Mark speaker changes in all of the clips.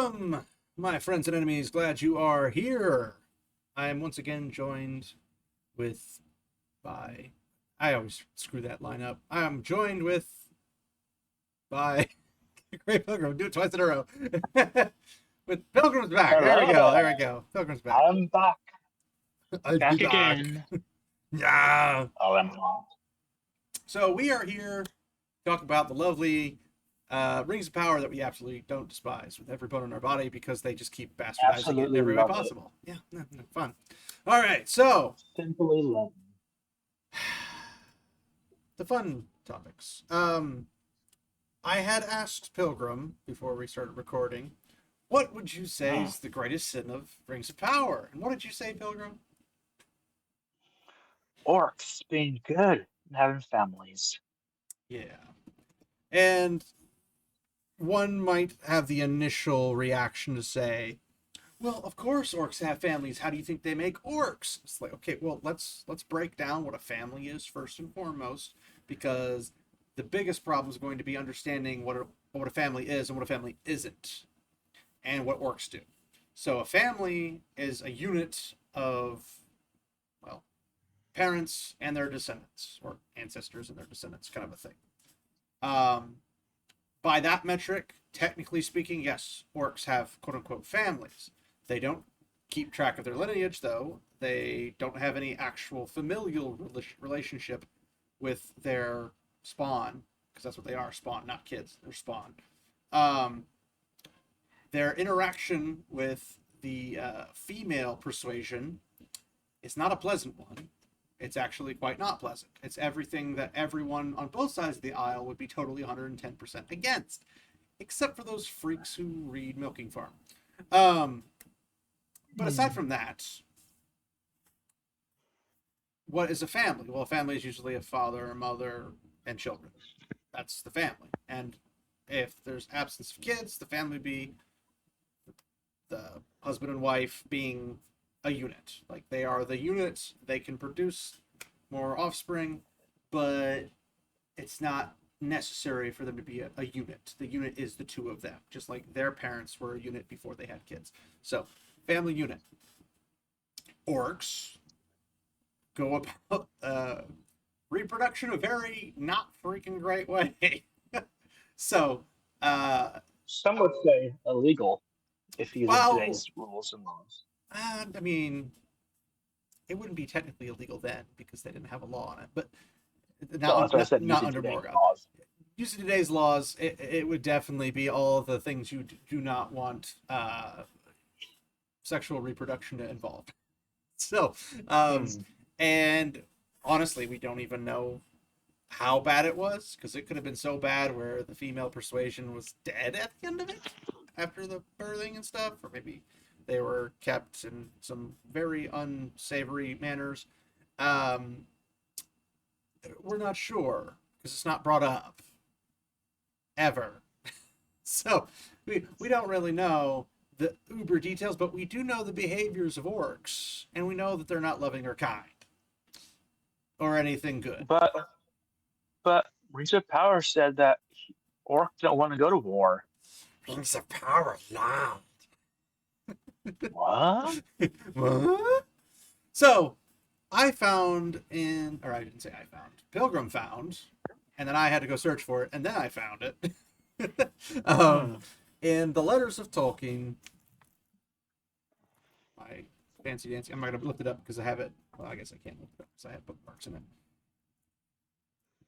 Speaker 1: Welcome, my friends and enemies. Glad you are here. I am once again joined with by. I always screw that line up. I am joined with by Great Pilgrim. Do it twice in a row. With Pilgrim's back. There we go. There we
Speaker 2: Hello,
Speaker 1: go. Pilgrim's back.
Speaker 2: I'm back,
Speaker 1: I'll be
Speaker 2: back
Speaker 1: back.
Speaker 2: again.
Speaker 1: Yeah.
Speaker 2: Oh, I'm not.
Speaker 1: So we are here to talk about the lovely rings of power that we absolutely don't despise with every bone in our body because they just keep bastardizing it in
Speaker 2: Absolutely
Speaker 1: every way
Speaker 2: love it.
Speaker 1: possible. Yeah, fun. All right, so
Speaker 2: Simply love
Speaker 1: the fun topics. I had asked Pilgrim before we started recording, what would you say
Speaker 2: it.
Speaker 1: is the greatest sin of rings of power? And what did you say, Pilgrim?
Speaker 2: Orcs being good and having families.
Speaker 1: Yeah. And one might have the initial reaction to say, well, of course orcs have families. How do you think they make orcs? It's like, okay, well, let's break down what a family is first and foremost, because the biggest problem is going to be understanding what a family is and what a family isn't, and what orcs do. So a family is a unit of, well, parents and their descendants, or ancestors and their descendants, kind of a thing. Um, by that metric, technically speaking, yes, orcs have quote unquote families. They don't keep track of their lineage, though. They don't have any actual familial relationship with their spawn, because that's what they are, spawn, not kids. They're spawn. Um, their interaction with the female persuasion is not a pleasant one. It's actually quite not pleasant. It's everything that everyone on both sides of the aisle would be totally 110% against, except for those freaks who read Milking Farm. But aside from that, what is a family? Well, a family is usually a father, a mother, and children. That's the family. And if there's absence of kids, the family would be the husband and wife being a unit. Like they are the unit, they can produce more offspring, but it's not necessary for them to be a unit. The unit is the two of them, just like their parents were a unit before they had kids. So, family unit. Orcs go about reproduction a very not freaking great way. So, uh,
Speaker 2: Some would say illegal if using
Speaker 1: well,
Speaker 2: today's rules and laws.
Speaker 1: I mean, it wouldn't be technically illegal then because they didn't have a law on it, but
Speaker 2: No, that's what I said,
Speaker 1: not
Speaker 2: using
Speaker 1: under
Speaker 2: today's
Speaker 1: Morgoth.
Speaker 2: laws.
Speaker 1: Using today's laws, it would definitely be all the things you do not want sexual reproduction to involve. So,
Speaker 2: Hmm.
Speaker 1: and honestly, we don't even know how bad it was because it could have been so bad where the female persuasion was dead at the end of it after the birthing and stuff, or maybe they were kept in some very unsavory manners. Um, we're not sure because it's not brought up ever. So we don't really know the uber details, but we do know the behaviors of orcs, and we know that they're not loving or kind or anything good.
Speaker 2: But but Rings of Power said that orcs don't want to go to war.
Speaker 1: Rings of power loud.
Speaker 2: What?
Speaker 1: What? So I found in, or I didn't say I found, Pilgrim found, and then I had to go search for it, and then I found it. um,
Speaker 2: Hmm.
Speaker 1: in the letters of Tolkien, my fancy dancy. I'm not gonna look it up because I have it. Well, I guess I can't look it up because I have bookmarks in it.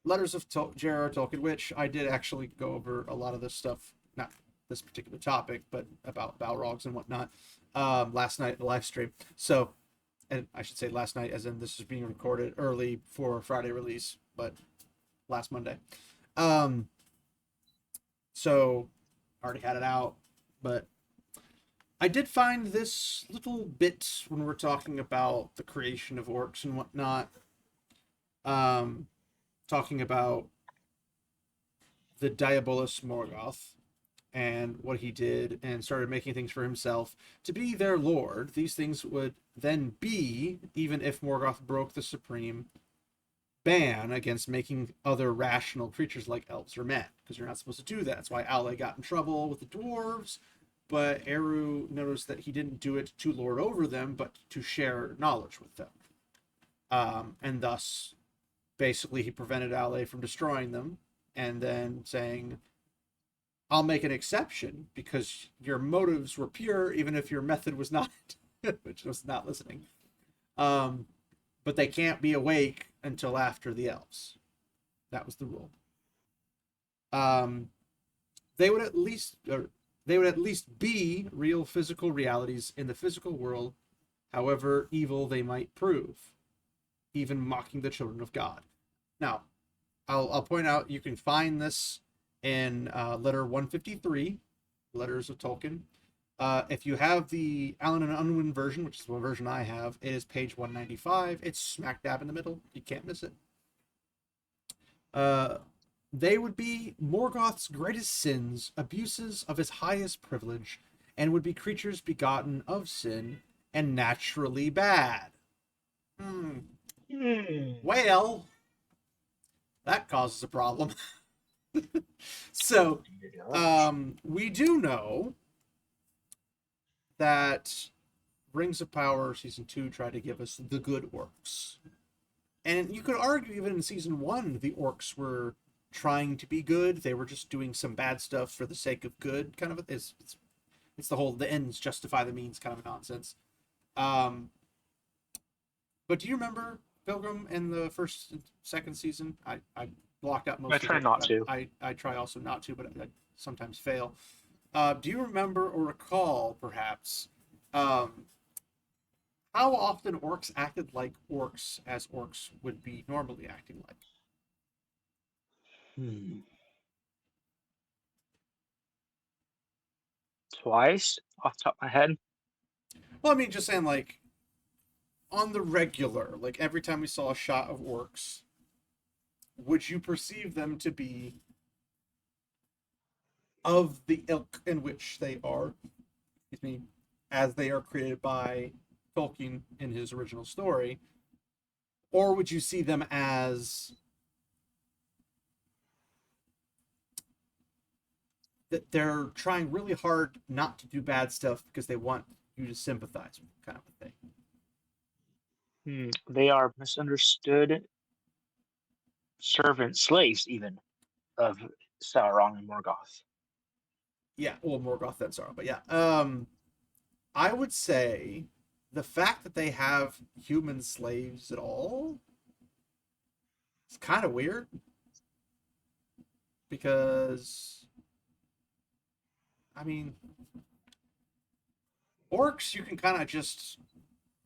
Speaker 1: Letters of J.R.R. Tolkien, which I did actually go over a lot of this stuff, not this particular topic, but about Balrogs and whatnot, last night in the live stream. So, and I should say last night, as in this is being recorded early for Friday release, but last Monday. Um, so already had it out, but I did find this little bit when we're talking about the creation of orcs and whatnot. Um, talking about the Diabolus Morgoth and what he did and started making things for himself to be their lord. These things would then be, even if Morgoth broke the supreme ban against making other rational creatures like elves or men, because you're not supposed to do that. That's why Ale got in trouble with the dwarves but Eru noticed that he didn't do it to lord over them, but to share knowledge with them. And thus, basically, he prevented Ale from destroying them, and then saying, I'll make an exception because your motives were pure, even if your method was not, which was not listening. Um, but they can't be awake until after the elves. That was the rule. Um, they would at least, or they would at least be real physical realities in the physical world, however evil they might prove, even mocking the children of God. Now, I'll point out you can find this in letter 153, Letters of Tolkien. If you have the Allen and Unwin version, which is the version I have, it is page 195. It's smack dab in the middle. You can't miss it. They would be Morgoth's greatest sins, abuses of his highest privilege, and would be creatures begotten of sin and naturally bad. Well, that causes a problem. So, we do know that Rings of Power Season 2 tried to give us the good orcs. And you could argue even in Season 1, the orcs were trying to be good. They were just doing some bad stuff for the sake of good, kind of. It's the whole the ends justify the means kind of nonsense. But do you remember Pilgrim in the first and second season? I blocked out most
Speaker 2: I try
Speaker 1: of it.
Speaker 2: not to.
Speaker 1: I try also not to, but I sometimes fail. Do you remember or recall, perhaps, how often orcs acted like orcs as orcs would be normally acting like?
Speaker 2: Twice off the top of my head.
Speaker 1: Well, I mean, just saying, like, on the regular, like every time we saw a shot of orcs, would you perceive them to be of the ilk in which they are, excuse me, as they are created by Tolkien in his original story? Or would you see them as that they're trying really hard not to do bad stuff because they want you to sympathize with them, kind of a thing?
Speaker 2: They are misunderstood servants, slaves, even of Sauron and Morgoth.
Speaker 1: Yeah, well, Morgoth then Sauron, but yeah. I would say the fact that they have human slaves at all is kind of weird because, I mean, orcs you can kind of just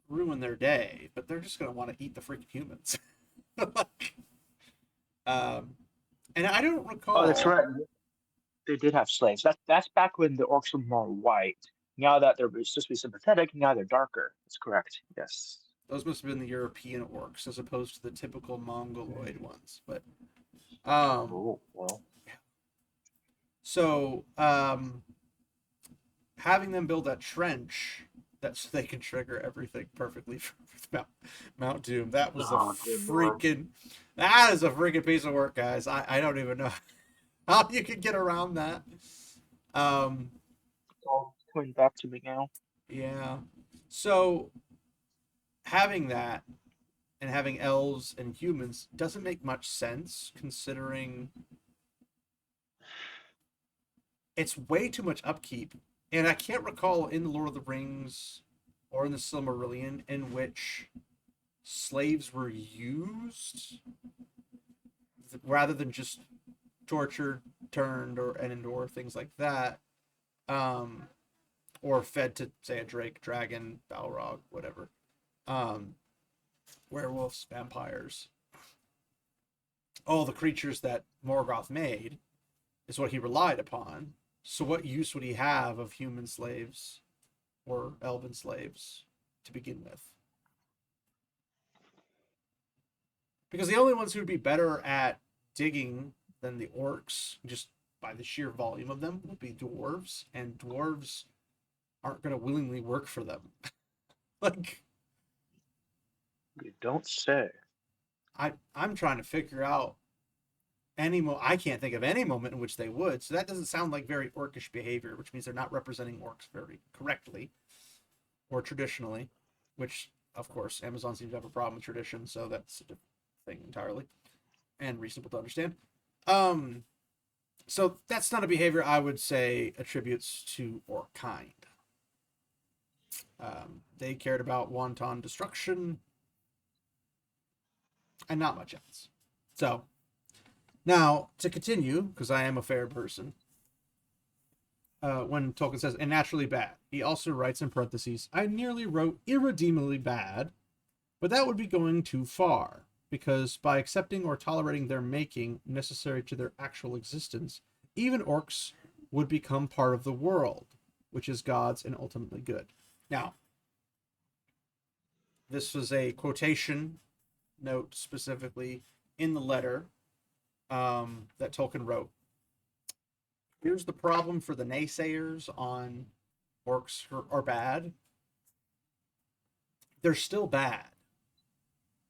Speaker 1: ruin their day, but they're just gonna want to eat the freaking humans. Like, um, and I don't
Speaker 2: Oh, that's
Speaker 1: recall.
Speaker 2: right. They did have slaves. That's back when the orcs were more white. Now that they're supposed to be sympathetic, now they're darker. That's correct. Yes.
Speaker 1: Those must have been the European orcs as opposed to the typical Mongoloid ones. But um,
Speaker 2: Oh well.
Speaker 1: so having them build that trench that so they can trigger everything perfectly for Mount Doom. That was a
Speaker 2: Oh, good lord.
Speaker 1: freaking that is a freaking piece of work, guys. I don't even know how you could get around that. Um,
Speaker 2: It's all coming back to me now.
Speaker 1: yeah. So having that and having elves and humans doesn't make much sense considering it's way too much upkeep. And I can't recall in the Lord of the Rings or in the Silmarillion in which slaves were used rather than just tortured, turned, or and things like that, um, or fed to say a drake, dragon, balrog, whatever, um, werewolves, vampires, all the creatures that Morgoth made is what he relied upon. So what use would he have of human slaves or elven slaves to begin with? Because the only ones who would be better at digging than the orcs, just by the sheer volume of them, would be dwarves, and dwarves aren't going to willingly work for them. Like,
Speaker 2: You don't say.
Speaker 1: I'm trying to figure out I can't think of any moment in which they would. So that doesn't sound like very orcish behavior, which means they're not representing orcs very correctly or traditionally, which of course Amazon seems to have a problem with tradition, so that's a different thing entirely and reasonable to understand. Um, so that's not a behavior I would say attributes to orc kind. They cared about wanton destruction and not much else. So now to continue, because I am a fair person, when Tolkien says "and naturally bad," he also writes in parentheses, "I nearly wrote irredeemably bad, but that would be going too far, because by accepting or tolerating their making necessary to their actual existence, even orcs would become part of the world, which is God's and ultimately good." Now, this was a quotation note specifically in the letter that Tolkien wrote. Here's the problem for the naysayers on orcs are bad. They're still bad.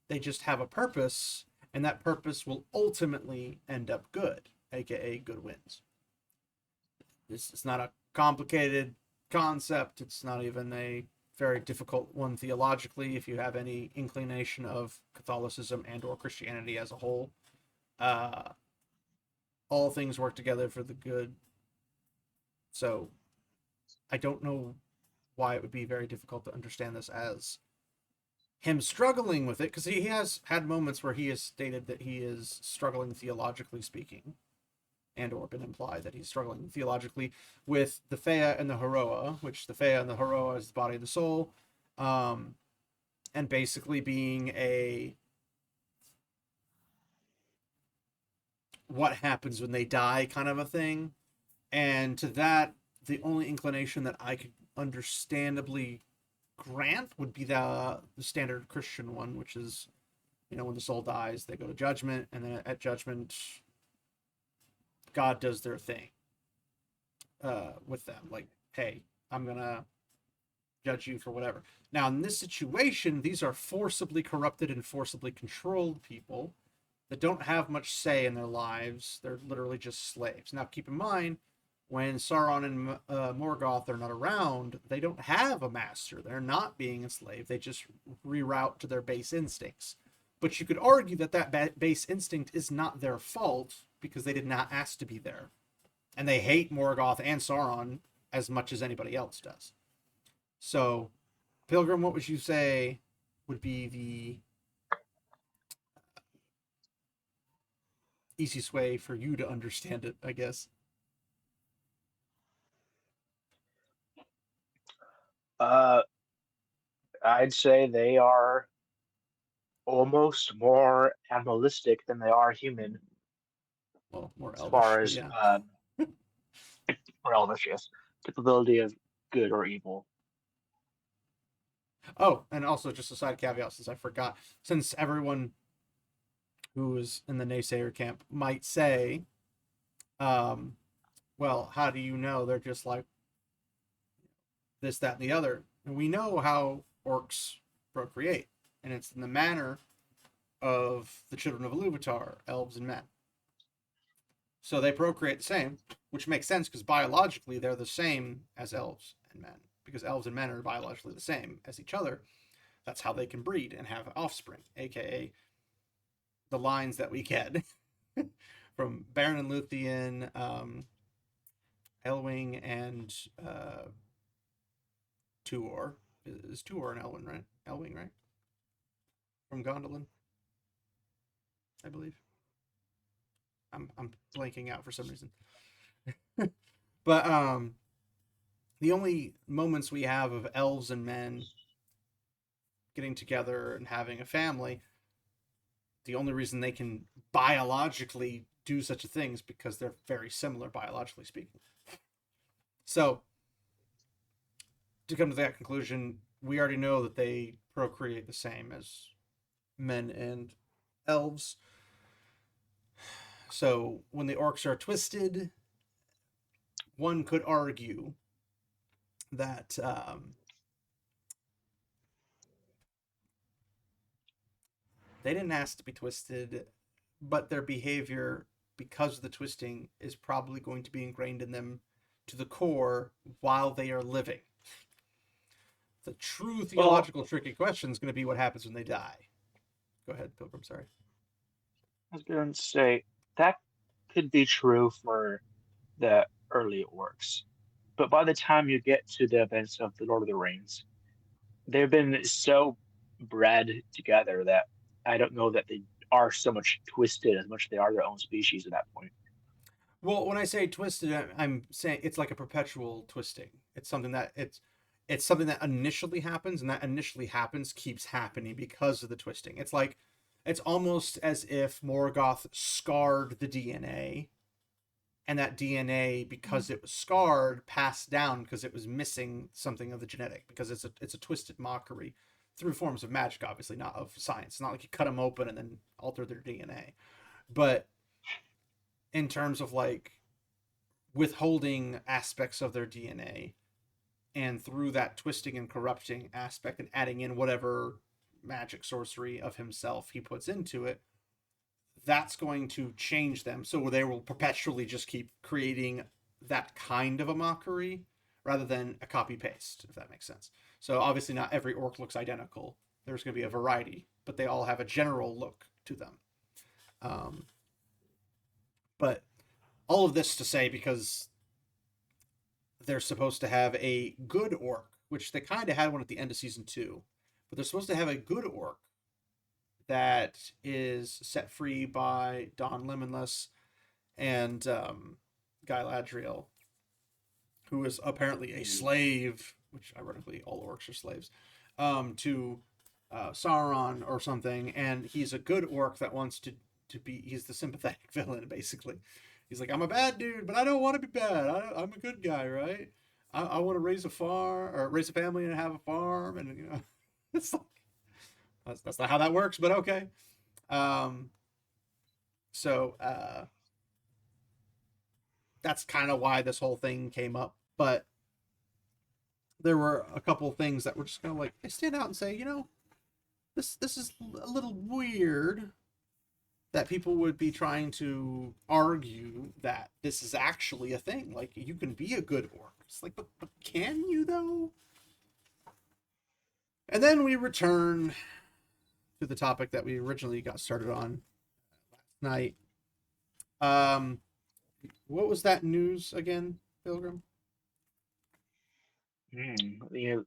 Speaker 1: They just have a purpose, and that purpose will ultimately end up good, aka good wins. It's not a complicated concept. It's not even a very difficult one theologically. If you have any inclination of Catholicism and or Christianity as a whole, uh, all things work together for the good. So I don't know why it would be very difficult to understand this as him struggling with it, because he has had moments where he has stated that he is struggling theologically speaking, and or been implied that he's struggling theologically with the Fea and the Heroa, which the Fea and the Heroa is the body and the soul, and basically being a what happens when they die kind of a thing. And to that, the only inclination that I could understandably grant would be the standard Christian one, which is, when the soul dies, they go to judgment, and then at judgment, God does their thing with them. Like, hey, I'm gonna judge you for whatever. Now, in this situation, these are forcibly corrupted and forcibly controlled people that don't have much say in their lives. They're literally just slaves. Now, keep in mind, when Sauron and Morgoth are not around, they don't have a master. They're not being enslaved. They just reroute to their base instincts. But you could argue that base instinct is not their fault because they did not ask to be there. And they hate Morgoth and Sauron as much as anybody else does. So, Pilgrim, what would you say would be the easiest way for you to understand it, I guess?
Speaker 2: Uh, I'd say they are almost more animalistic than they are human,
Speaker 1: Well, more
Speaker 2: as
Speaker 1: elvish,
Speaker 2: far
Speaker 1: but
Speaker 2: as
Speaker 1: yeah.
Speaker 2: or elvish, yes, capability of good or evil.
Speaker 1: Oh, and also just a side caveat, since I forgot, since everyone who is in the naysayer camp might say, um, well, how do you know they're just like this, that, and the other? And we know how orcs procreate, and it's in the manner of the children of Iluvatar, elves and men. So they procreate the same, which makes sense because biologically they're the same as elves and men, because elves and men are biologically the same as each other. That's how they can breed and have offspring, aka the lines that we get from Baron and Luthien, Elwing, and Tuor. Is Tuor an Elwing, right? Elwing, right? From Gondolin, I believe. I'm blanking out for some reason. But the only moments we have of elves and men getting together and having a family, the only reason they can biologically do such a thing is because they're very similar biologically speaking. So to come to that conclusion, we already know that they procreate the same as men and elves. So when the orcs are twisted, one could argue that they didn't ask to be twisted, but their behavior because the twisting is probably going to be ingrained in them to the core while they are living. The true theological tricky question is going to be what happens when they die. Go ahead, Pilgrim. Sorry.
Speaker 2: I was going to say that could be true for the early works, but by the time you get to the events of the Lord of the Rings, they've been so bred together that I don't know that they are so much twisted as much as they are their own species at that point.
Speaker 1: Well, when I say twisted, I'm saying it's like a perpetual twisting. It's something that initially happens, and that initially happens keeps happening because of the twisting. It's almost as if Morgoth scarred the DNA, and that DNA, because it was scarred, passed down because it was missing something of the genetic, because it's a twisted mockery through forms of magic, obviously not of science. It's not like you cut them open and then alter their DNA, but in terms of like withholding aspects of their DNA, and through that twisting and corrupting aspect and adding in whatever magic sorcery of himself he puts into it, that's going to change them. So they will perpetually just keep creating that kind of a mockery rather than a copy paste, if that makes sense. So obviously not every orc looks identical. There's going to be a variety, but they all have a general look to them. But all of this to say, because they're supposed to have a good orc, which they kind of had one at the end of season 2, but they're supposed to have a good orc that is set free by Don Lemonless and Guy Ladriel, who is apparently a slave, which ironically all orcs are slaves, to Sauron or something, and he's a good orc that wants to be, he's the sympathetic villain, basically. He's like, I'm a bad dude, but I don't want to be bad. I'm a good guy, right? I want to raise a farm, or raise a family and have a farm, and you know, it's like, that's not how that works, but okay. So that's kind of why this whole thing came up. But there were a couple of things that were just kind of like, they stand out and say, you know, this is a little weird that people would be trying to argue that this is actually a thing. Like, you can be a good orc. It's like, but can you, though? And then we return to the topic that we originally got started on last night. What was that news again, Pilgrim?
Speaker 2: The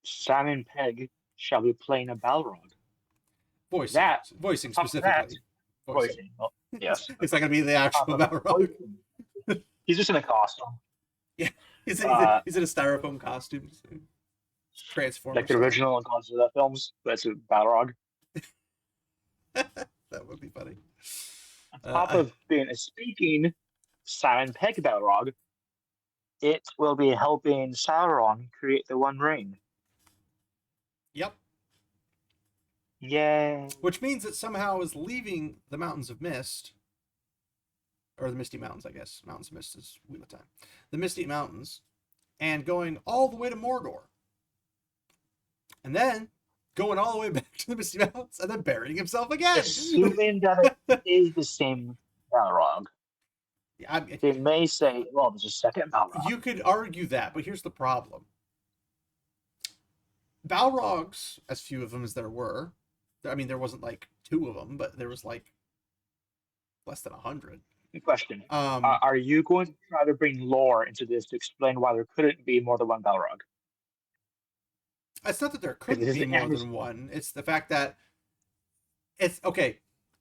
Speaker 2: Simon Pegg shall be playing a Balrog. That,
Speaker 1: Voicing
Speaker 2: top of that,
Speaker 1: specifically. Voicing.
Speaker 2: voicing. Well, yes.
Speaker 1: It's not going to be the actual Balrog.
Speaker 2: He's just in a costume.
Speaker 1: Yeah, he's in a styrofoam costume. Transformer.
Speaker 2: Like the original Godzilla films, but it's a Balrog.
Speaker 1: That would be funny.
Speaker 2: On top of being a speaking Simon Pegg Balrog, it will be helping Sauron create the One Ring.
Speaker 1: Yep.
Speaker 2: Yay.
Speaker 1: Which means it somehow is leaving the Mountains of Mist, or the Misty Mountains, I guess. Mountains of Mist is Wheel of Time. The Misty Mountains, and going all the way to Mordor. And then going all the way back to the Misty Mountains, and then burying himself again.
Speaker 2: Assuming that it is the same Balrog.
Speaker 1: Yeah,
Speaker 2: they may say, well, there's a second Balrog.
Speaker 1: You could argue that, but here's the problem. Balrogs, as few of them as there were, I mean, there wasn't like 2 of them, but there was like less than 100.
Speaker 2: Question. Are you going to try to bring lore into this to explain why there couldn't be more than one Balrog?
Speaker 1: It's not that there couldn't be more than one. It's the fact that it's okay.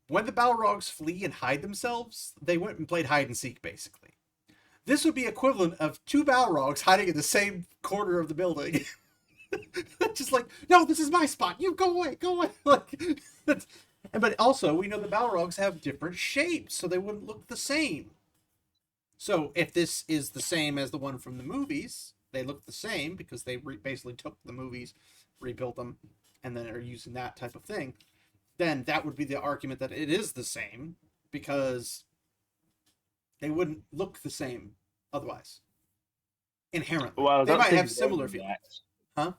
Speaker 1: When the Balrogs flee and hide themselves, they went and played hide and seek, basically. This would be equivalent of 2 Balrogs hiding in the same corner of the building. Just like, no, this is my spot. You go away, go away. Like, but also, we know the Balrogs have different shapes, so they wouldn't look the same. So if this is the same as the one from the movies, they look the same because they basically took the movies, rebuilt them, and then are using that type of thing. Then that would be the argument that it is the same, because they wouldn't look the same otherwise. Inherently.
Speaker 2: Well,
Speaker 1: they might have similar feelings. Huh?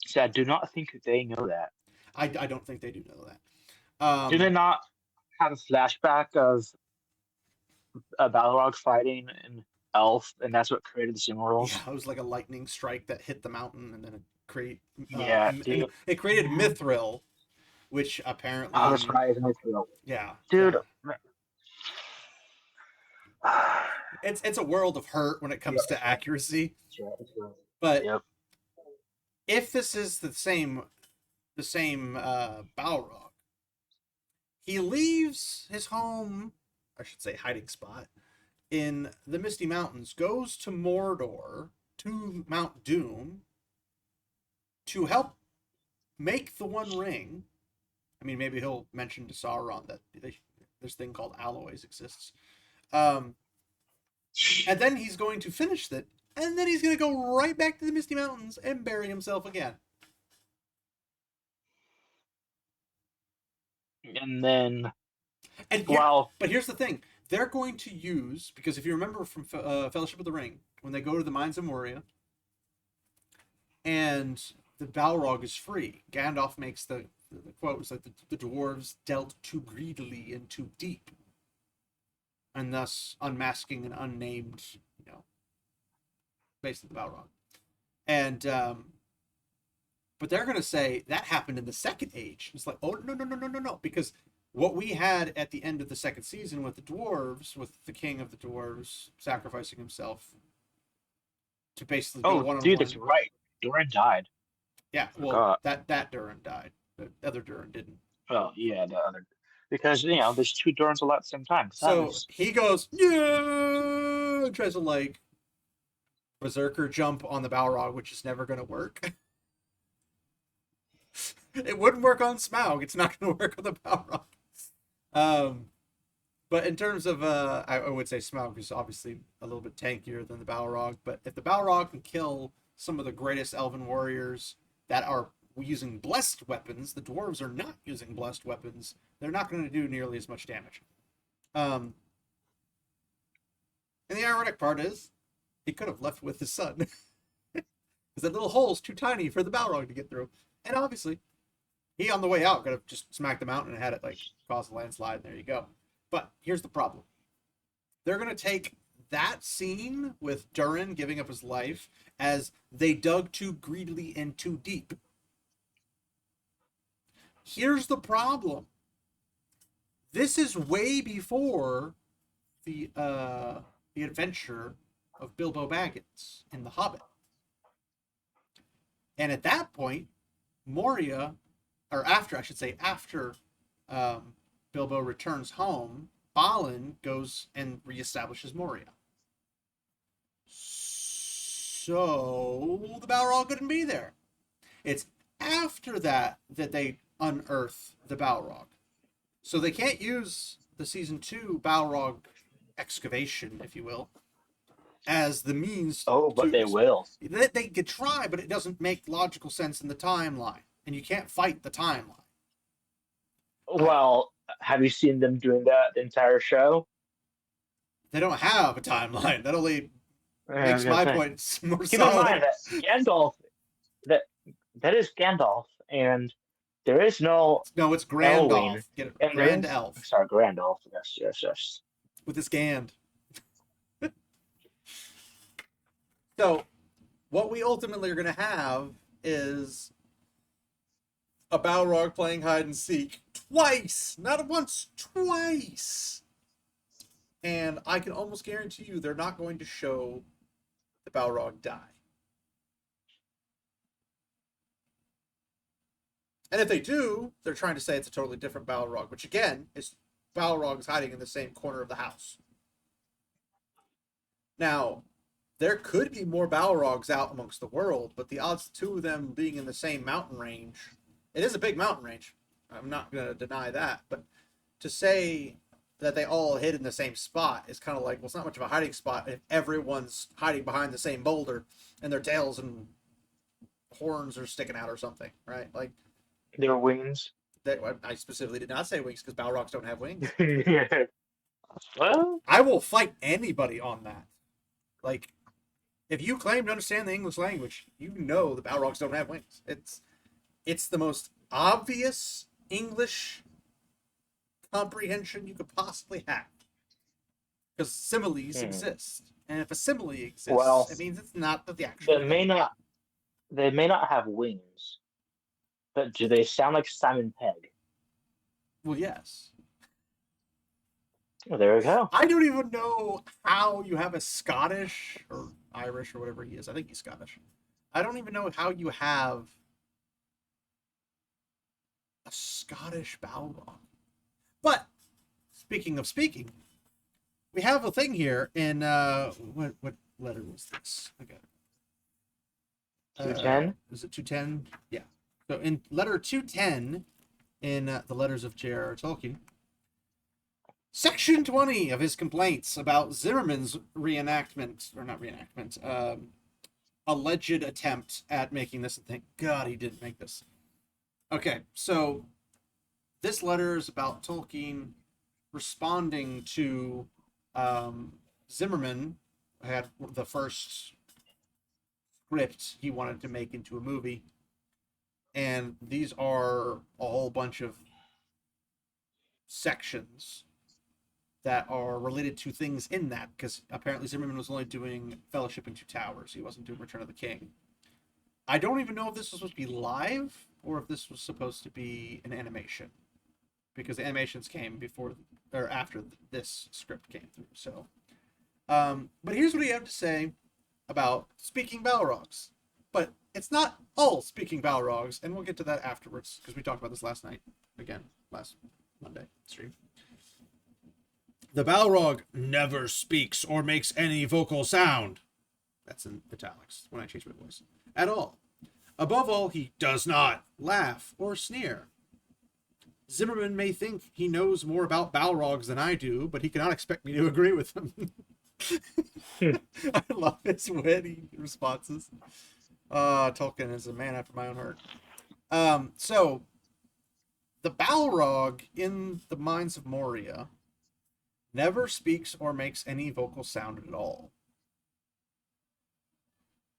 Speaker 2: So I do not think they know that.
Speaker 1: I don't think they do know that.
Speaker 2: Do they not have a flashback of a Balrog fighting an elf, and that's what created the Sumo
Speaker 1: Yeah,
Speaker 2: rules.
Speaker 1: it was like a lightning strike that hit the mountain, and then
Speaker 2: Yeah,
Speaker 1: and
Speaker 2: dude.
Speaker 1: it created Mithril, which
Speaker 2: Oh, that's
Speaker 1: apparently,
Speaker 2: right. It's Mithril.
Speaker 1: yeah,
Speaker 2: Dude.
Speaker 1: yeah, it's a world of hurt when it
Speaker 2: Yeah,
Speaker 1: comes to accuracy.
Speaker 2: it's right. It's right.
Speaker 1: But
Speaker 2: Yep.
Speaker 1: if this is the same Balrog, he leaves his home, I should say hiding spot, in the Misty Mountains, goes to Mordor, to Mount Doom, to help make the One Ring. I mean, maybe he'll mention to Sauron that this thing called alloys exists. Um, and then he's going to finish it, and then he's going to go right back to the Misty Mountains and bury himself again.
Speaker 2: And then,
Speaker 1: And here,
Speaker 2: well,
Speaker 1: but here's the thing: they're going to use, because if you remember from Fellowship of the Ring, when they go to the Mines of Moria, and the Balrog is free, Gandalf makes the quote was like the dwarves dealt too greedily and too deep, and thus unmasking an unnamed, you know, basically the Balrog. And but they're going to say that happened in the Second Age. It's like, oh, no, no, no, no, no, no, because what we had at the end of the second season with the dwarves, with the king of the dwarves sacrificing himself to basically go
Speaker 2: oh,
Speaker 1: one on
Speaker 2: dude, that's
Speaker 1: one.
Speaker 2: right. Doran died.
Speaker 1: Yeah,
Speaker 2: I
Speaker 1: well,
Speaker 2: forgot.
Speaker 1: that Durin died. The other Durin didn't.
Speaker 2: Oh, yeah, the other. Because, there's two Dorans alive at the same time.
Speaker 1: So
Speaker 2: Sadness.
Speaker 1: he goes, yeah, tries to like berserker jump on the Balrog, which is never going to work. It wouldn't work on Smaug. It's not going to work on the Balrog. Um, but in terms of, I would say Smaug is obviously a little bit tankier than the Balrog. But if the Balrog can kill some of the greatest Elven warriors that are using blessed weapons, the dwarves are not using blessed weapons. They're not going to do nearly as much damage. Um, and the ironic part is, he could have left with his son, because that little hole's too tiny for the Balrog to get through. And obviously, he on the way out could have just smacked the mountain and had it like cause a landslide. And there you go. But here's the problem: they're gonna take that scene with Durin giving up his life as they dug too greedily and too deep. Here's the problem: this is way before the adventure of Bilbo Baggins in The Hobbit, and at that point, Moria, or after I should say after um, Bilbo returns home, Balin goes and reestablishes Moria. So the Balrog couldn't be there. It's after that that they unearth the Balrog. So they can't use the season 2 Balrog excavation, if you will, as the means
Speaker 2: Oh, but
Speaker 1: to.
Speaker 2: they will.
Speaker 1: They could try, but it doesn't make logical sense in the timeline, and you can't fight the timeline. I,
Speaker 2: Well, have you seen them doing that the entire show?
Speaker 1: they don't have a timeline. That only
Speaker 2: I was
Speaker 1: makes
Speaker 2: gonna
Speaker 1: my
Speaker 2: say.
Speaker 1: point more
Speaker 2: Keep in
Speaker 1: solid.
Speaker 2: mind that Gandalf, that that is Gandalf, and there is no
Speaker 1: No, it's Grandolph.
Speaker 2: Elwing,
Speaker 1: Get it?
Speaker 2: and there
Speaker 1: Grand
Speaker 2: is. I'm
Speaker 1: Elf
Speaker 2: sorry, Grandalf. Yes, yes, yes.
Speaker 1: with his Gand. So, what we ultimately are going to have is a Balrog playing hide and seek twice, not once, twice. And I can almost guarantee you they're not going to show the Balrog die. And if they do, they're trying to say it's a totally different Balrog, which again is Balrog's hiding in the same corner of the house. Now, there could be more Balrogs out amongst the world, but the odds of two of them being in the same mountain range, it is a big mountain range. I'm not going to deny that, but to say that they all hid in the same spot is kind of like, well, it's not much of a hiding spot if everyone's hiding behind the same boulder and their tails and horns are sticking out or something, right? Like
Speaker 2: Their wings.
Speaker 1: that. I specifically did not say wings because Balrogs don't have wings.
Speaker 2: Well,
Speaker 1: I will fight anybody on that. Like, if you claim to understand the English language, you know the Balrogs don't have wings. It's the most obvious English comprehension you could possibly have. because similes
Speaker 2: Hmm.
Speaker 1: exist, and if a simile exists,
Speaker 2: Well,
Speaker 1: it means it's not the actual
Speaker 2: they
Speaker 1: thing.
Speaker 2: may not have wings, but do they sound like Simon Pegg?
Speaker 1: Well, yes.
Speaker 2: Well, there we go.
Speaker 1: I don't even know how you have a Scottish or Irish or whatever he is. I think he's Scottish. I don't even know how you have a Scottish Balrog. But speaking of speaking, we have a thing here in what letter was this? Okay.
Speaker 2: 210.
Speaker 1: Is it 210? Yeah. So in letter 210 in the letters of J.R.R. Tolkien, section 20 of his complaints about Zimmerman's reenactment, or not reenactment, alleged attempt at making this, and thank God he didn't make this. Okay, so this letter is about Tolkien responding to Zimmerman, had the first script he wanted to make into a movie, and these are a whole bunch of sections that are related to things in that, because apparently Zimmerman was only doing Fellowship and Two Towers. He wasn't doing Return of the King. I don't even know if this was supposed to be live or if this was supposed to be an animation, because the animations came before or after this script came through. So, but here's what he had to say about speaking Balrogs. But it's not all speaking Balrogs, and we'll get to that afterwards because we talked about this last night again, last Monday stream. The Balrog never speaks or makes any vocal sound. That's in italics when I change my voice. At all. Above all, he does not laugh or sneer. Zimmerman may think he knows more about Balrogs than I do, but he cannot expect me to agree with him. I love his witty responses. Tolkien is a man after my own heart. So, the Balrog in the Mines of Moria never speaks or makes any vocal sound at all.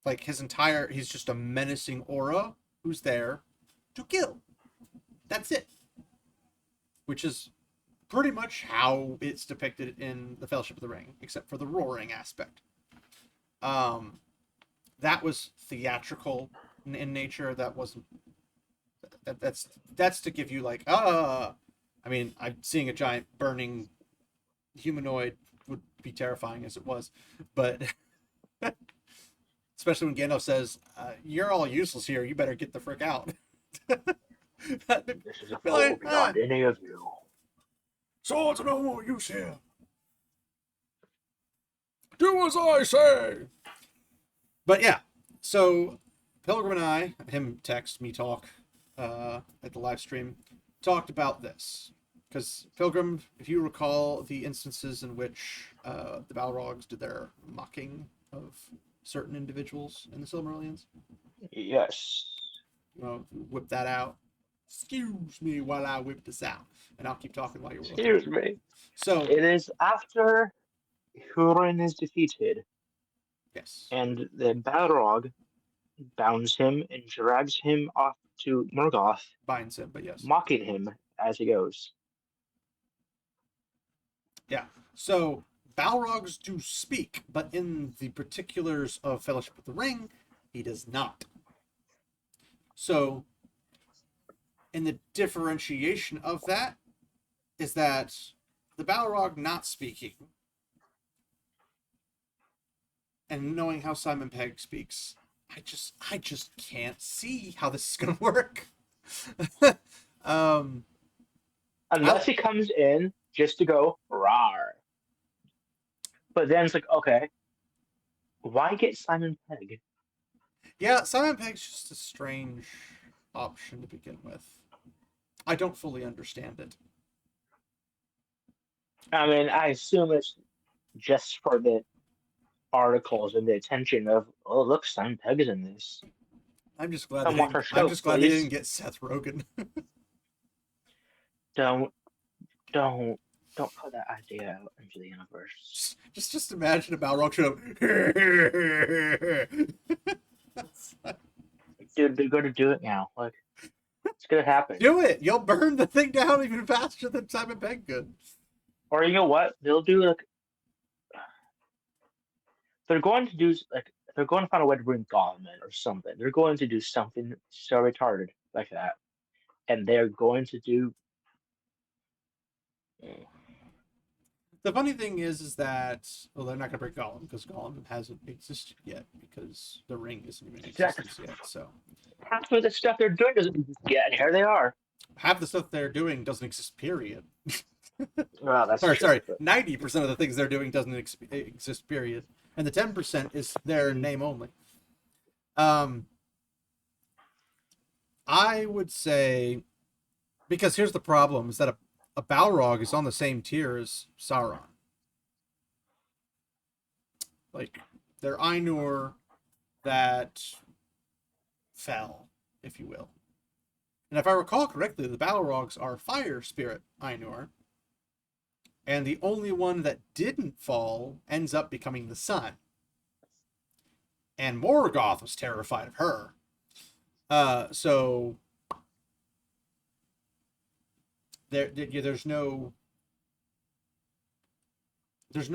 Speaker 1: Like he's just a menacing aura who's there to kill. That's it. Which is pretty much how it's depicted in the Fellowship of the Ring, except for the roaring aspect. That was theatrical in nature. That wasn't. That's to give you like I mean, I'm seeing a giant burning humanoid would be terrifying as it was, but especially when Gandalf says, "You're all useless here. You better get the frick out."
Speaker 2: This is a foe beyond any of you.
Speaker 1: Swords are no more use here. Do as I say. But yeah, so Pilgrim and I, him text, me talk, at the live stream, talked about this. Because Pilgrim, if you recall the instances in which the Balrogs did their mocking of certain individuals in the Silmarillions,
Speaker 2: Yes.
Speaker 1: Whip that out. Excuse me while I whip this out, and I'll keep talking while you're looking.
Speaker 2: Excuse me.
Speaker 1: So
Speaker 2: It is after Hurin is defeated,
Speaker 1: yes,
Speaker 2: and the Balrog bounds him and drags him off to Morgoth,
Speaker 1: binds him, but yes,
Speaker 2: mocking him as he goes.
Speaker 1: yeah. So Balrogs do speak, but in the particulars of Fellowship of the Ring, he does not. So, in the differentiation of that, is that the Balrog not speaking and knowing how Simon Pegg speaks, I just can't see how this is gonna work.
Speaker 2: Unless he comes in just to go rawr. But then it's like, okay, why get Simon Pegg?
Speaker 1: Yeah, Simon Pegg's just a strange option to begin with. I don't fully understand it.
Speaker 2: I mean, I assume it's just for the articles and the attention of, oh, look, Simon Pegg is in this.
Speaker 1: I'm just glad
Speaker 2: Come
Speaker 1: they
Speaker 2: watch
Speaker 1: didn't.
Speaker 2: our
Speaker 1: I'm
Speaker 2: show,
Speaker 1: just glad they
Speaker 2: please.
Speaker 1: didn't get Seth Rogen.
Speaker 2: Don't, don't put that idea out into the universe.
Speaker 1: just imagine a Balrog show.
Speaker 2: Dude, they're going to do it now. Like, it's going to happen.
Speaker 1: Do it. You'll burn the thing down even faster than Simon Pegg could.
Speaker 2: Or you know what? They'll do like they're going to do like they're going to find a way to bring Gollum in or something. They're going to do something so retarded like that, and they're going to do.
Speaker 1: The funny thing is that well, they're not going to break Gollum because Gollum hasn't existed yet because the ring isn't even in
Speaker 2: Exactly.
Speaker 1: existence yet. So
Speaker 2: Half of the stuff they're doing doesn't exist yet, and here they are.
Speaker 1: half the stuff they're doing doesn't exist. Period.
Speaker 2: Well, that's
Speaker 1: Or
Speaker 2: true.
Speaker 1: sorry, 90% of the things they're doing doesn't exist. Period. And the 10% is their name only. I would say because here's the problem: is that a Balrog is on the same tier as Sauron. Like they're Ainur that fell, if you will. And if I recall correctly, the Balrogs are fire spirit Ainur, and the only one that didn't fall ends up becoming the sun. And Morgoth was terrified of her. So there's no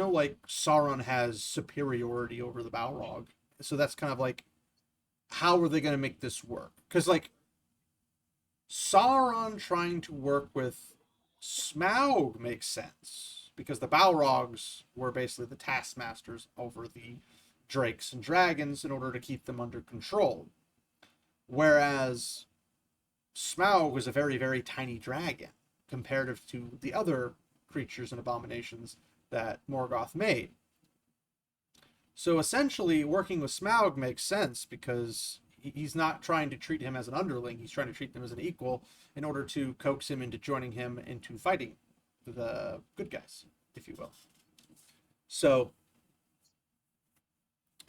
Speaker 1: like Sauron has superiority over the Balrog. So that's kind of like how are they going to make this work? Because like Sauron trying to work with Smaug makes sense because the Balrogs were basically the taskmasters over the drakes and dragons in order to keep them under control. Whereas Smaug was a very, very tiny dragon comparative to the other creatures and abominations that Morgoth made. So essentially, working with Smaug makes sense because he's not trying to treat him as an underling, he's trying to treat him as an equal in order to coax him into joining him into fighting the good guys, if you will. So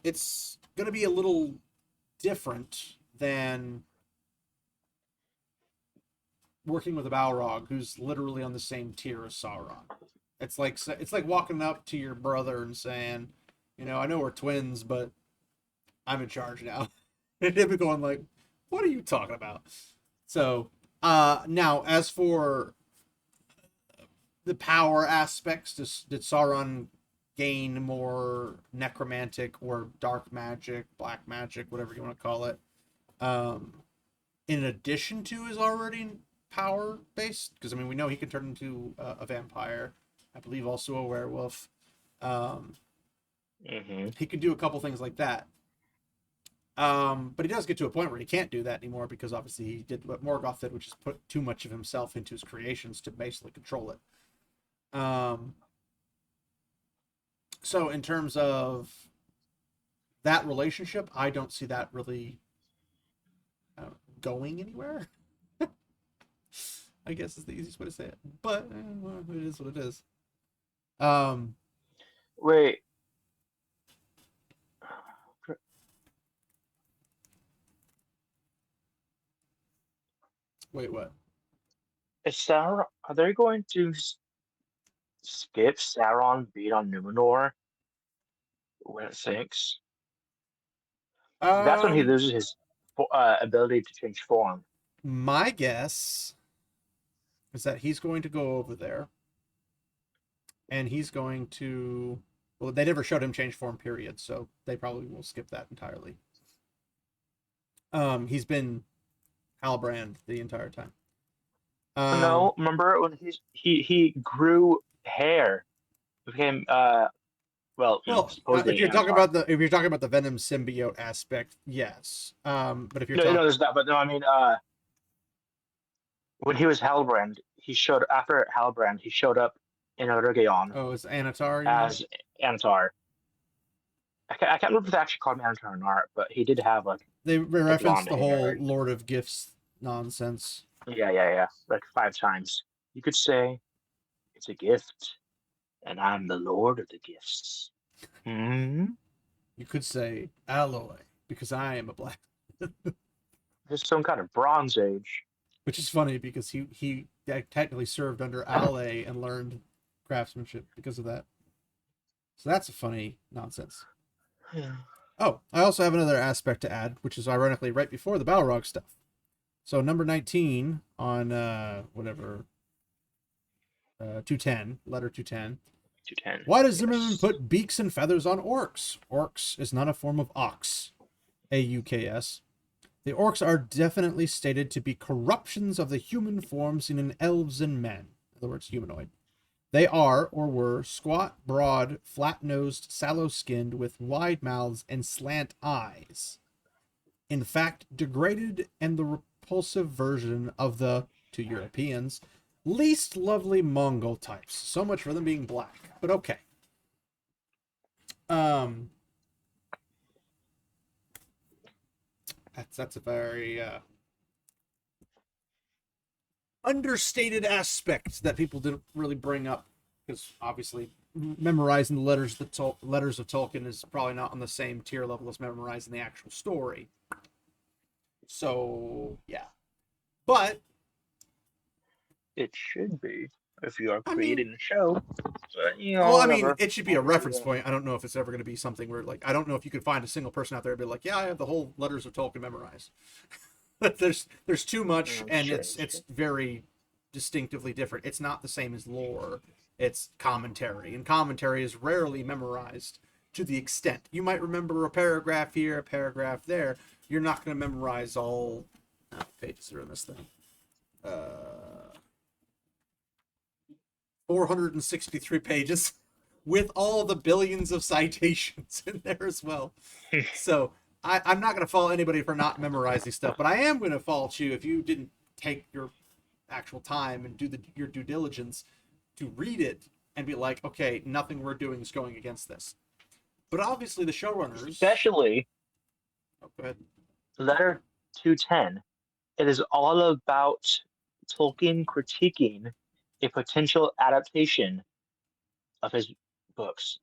Speaker 1: it's going to be a little different than working with a Balrog who's literally on the same tier as Sauron. It's like walking up to your brother and saying, you know, I know we're twins, but I'm in charge now. And him going like, what are you talking about? So now as for the power aspects, did Sauron gain more necromantic or dark magic, black magic, whatever you want to call it, in addition to his already power based? Because I mean, we know he can turn into a vampire. I believe also a werewolf. He can do a couple things like that. But he does get to a point where he can't do that anymore because obviously he did what Morgoth did, which is put too much of himself into his creations to basically control it. So in terms of that relationship, I don't see that really going anywhere. I guess is the easiest way to say it, but well, it is what it is. Um,
Speaker 2: Wait,
Speaker 1: wait, what?
Speaker 2: is Sauron? Are they going to skip Sauron being on Numenor when it sinks? That's when he
Speaker 1: Um,
Speaker 2: loses his ability to change form.
Speaker 1: my guess is that he's going to go over there, and he's going to. Well, they never showed him change form, period. So they probably will skip that entirely. He's been Halbrand the entire time.
Speaker 2: No, remember when he grew hair, became well,
Speaker 1: Well,
Speaker 2: supposedly an Avatar.
Speaker 1: if you're talking about the Venom symbiote aspect, yes. But if you're
Speaker 2: No,
Speaker 1: talking,
Speaker 2: there's that, but no, I mean when he was Halbrand, he showed after Halbrand, he showed up in Oregon
Speaker 1: oh, it's Anatar, you mean?
Speaker 2: as Antar. I can't remember if they actually called him Antar or not, but he did have like
Speaker 1: They
Speaker 2: the
Speaker 1: referenced
Speaker 2: blonde
Speaker 1: the
Speaker 2: hair.
Speaker 1: whole Lord of Gifts nonsense.
Speaker 2: Yeah, like 5 times. You could say it's a gift, and I'm the Lord of the Gifts. Hmm.
Speaker 1: You could say alloy because I am a black,
Speaker 2: Just some kind of Bronze Age.
Speaker 1: which is funny because he technically served under Alley and learned craftsmanship because of that. So that's a funny nonsense.
Speaker 2: Yeah.
Speaker 1: Oh, I also have another aspect to add, which is ironically right before the Balrog stuff. So number 19 on whatever 210, letter 210.
Speaker 2: 210.
Speaker 1: Why does Zimmerman
Speaker 2: Yes.
Speaker 1: put beaks and feathers on orcs? Orcs is not a form of ox. AUKS. The orcs are definitely stated to be corruptions of the human form seen in elves and men. In other words, humanoid. They are, or were, squat, broad, flat-nosed, sallow-skinned, with wide mouths and slant eyes. In fact, degraded and the repulsive version of the, to Europeans, least lovely Mongol types. So much for them being black. But okay. That's a very understated aspect that people didn't really bring up, because obviously memorizing the letters of Tolkien is probably not on the same tier level as memorizing the actual story. So yeah, but
Speaker 2: It should be if you are
Speaker 1: I mean,
Speaker 2: creating a show. But,
Speaker 1: well, I mean,
Speaker 2: whatever.
Speaker 1: it should be a reference point. I don't know if it's ever going to be something where, like, I don't know if you could find a single person out there and be like, yeah, I have the whole letters of Tolkien memorized. But there's too much, and
Speaker 2: Strange.
Speaker 1: it's very distinctively different. It's not the same as lore. It's commentary, and commentary is rarely memorized to the extent you might remember a paragraph here, a paragraph there. You're not going to memorize all pages are in this thing. 463 pages with all the billions of citations in there as well. So I'm not going to fault anybody for not memorizing stuff, but I am going to fault you if you didn't take your actual time and do your due diligence to read it and be like, okay, nothing we're doing is going against this. But obviously the showrunners...
Speaker 2: Especially
Speaker 1: Oh, go ahead.
Speaker 2: letter 210. It is all about Tolkien critiquing a potential adaptation of his books.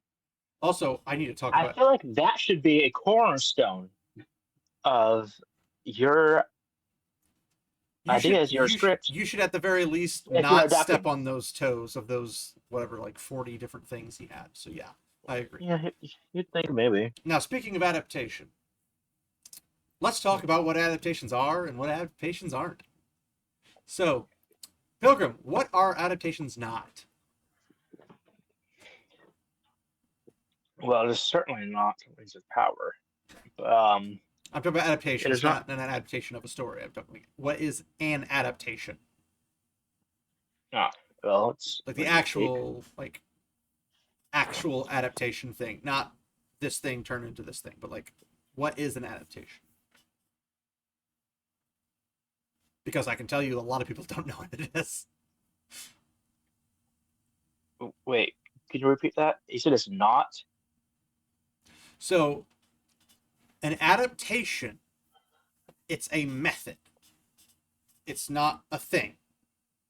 Speaker 1: Also, I need to talk
Speaker 2: I
Speaker 1: about...
Speaker 2: feel like that should be a cornerstone of your ideas, your script,
Speaker 1: you should at the very least
Speaker 2: if you're
Speaker 1: not step
Speaker 2: adapting.
Speaker 1: on those toes of those whatever, like 40 different things he had. So yeah, I agree.
Speaker 2: Yeah, you'd think maybe.
Speaker 1: Now, speaking of adaptation, let's talk about what adaptations are and what adaptations aren't. So, Pilgrim, what are adaptations not?
Speaker 2: Well, it is certainly not Rings of Power.
Speaker 1: I'm talking about
Speaker 2: It
Speaker 1: adaptations,
Speaker 2: is not.
Speaker 1: not an adaptation of a story. I'm talking, what is an adaptation?
Speaker 2: Ah, well, it's
Speaker 1: Like the
Speaker 2: when you take.
Speaker 1: actual adaptation thing, not this thing turned into this thing, but like, what is an adaptation? Because I can tell you a lot of people don't know what it is.
Speaker 2: Wait, can you repeat that? You said it's not.
Speaker 1: So, an adaptation, it's a method. It's not a thing,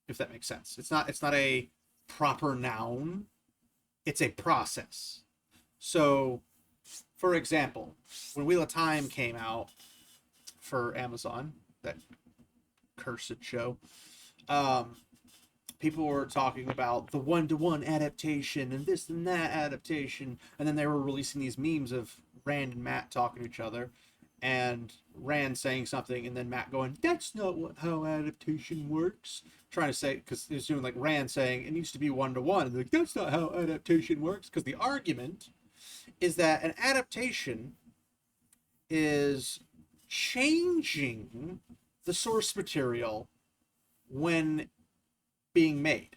Speaker 1: if that makes sense. It's not a proper noun. It's a process. So, for example, when Wheel of Time came out for Amazon, that cursed show, people were talking about the one-to-one adaptation and this and that adaptation, and then they were releasing these memes of Rand and Matt talking to each other, and Rand saying something, and then Matt going, "That's not how adaptation works." Trying to say, because he was doing like Rand saying it needs to be one-to-one, and they're like, "That's not how adaptation works." Because the argument is that an adaptation is changing the source material when being made.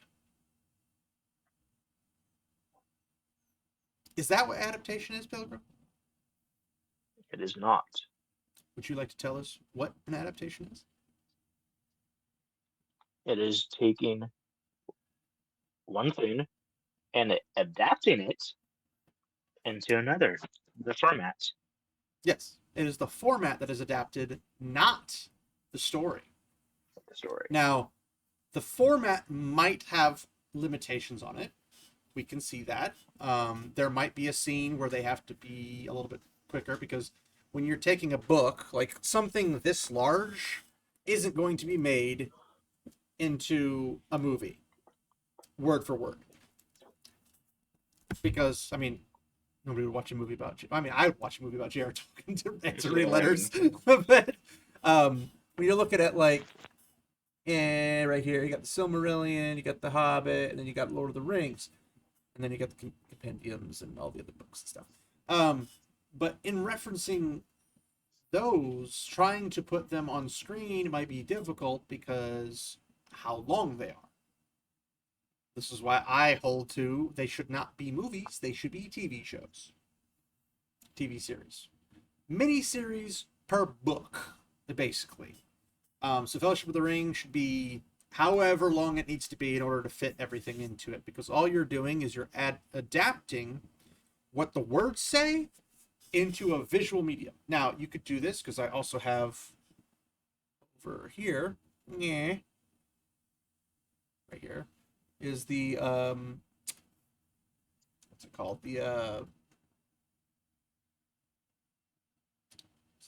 Speaker 1: Is that what adaptation is, Pilgrim?
Speaker 2: It is not.
Speaker 1: Would you like to tell us what an adaptation is?
Speaker 2: It is taking one thing and adapting it into another, the format.
Speaker 1: Yes, it is the format that is adapted, not the story.
Speaker 2: The story.
Speaker 1: Now, the format might have limitations on it. We can see that. There might be a scene where they have to be a little bit quicker, because when you're taking a book, like something this large isn't going to be made into a movie, word for word. Because, I mean, nobody would watch a movie about... I mean, I would watch a movie about J.R. Tolkien to read letters. But when you look at it like, right here, you got the Silmarillion, you got the Hobbit, and then you got Lord of the Rings. And then you got the compendiums and all the other books and stuff. But in referencing those, trying to put them on screen might be difficult because how long they are. This is why I hold to they should not be movies, they should be TV shows. TV series. Mini-series per book, basically. So Fellowship of the Ring should be however long it needs to be in order to fit everything into it, because all you're doing is you're adapting what the words say into a visual medium. Now, you could do this because I also have over here, right here, is the, what's it called? It's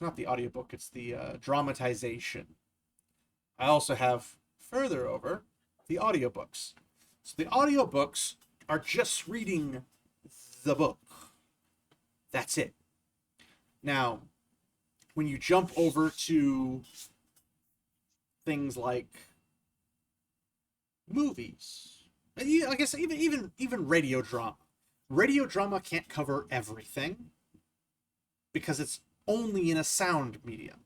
Speaker 1: not the audiobook, it's the dramatization. I also have further over the audiobooks. So the audiobooks are just reading the book. That's it. Now, when you jump over to things like movies, I guess even radio drama. Radio drama can't cover everything because it's only in a sound medium.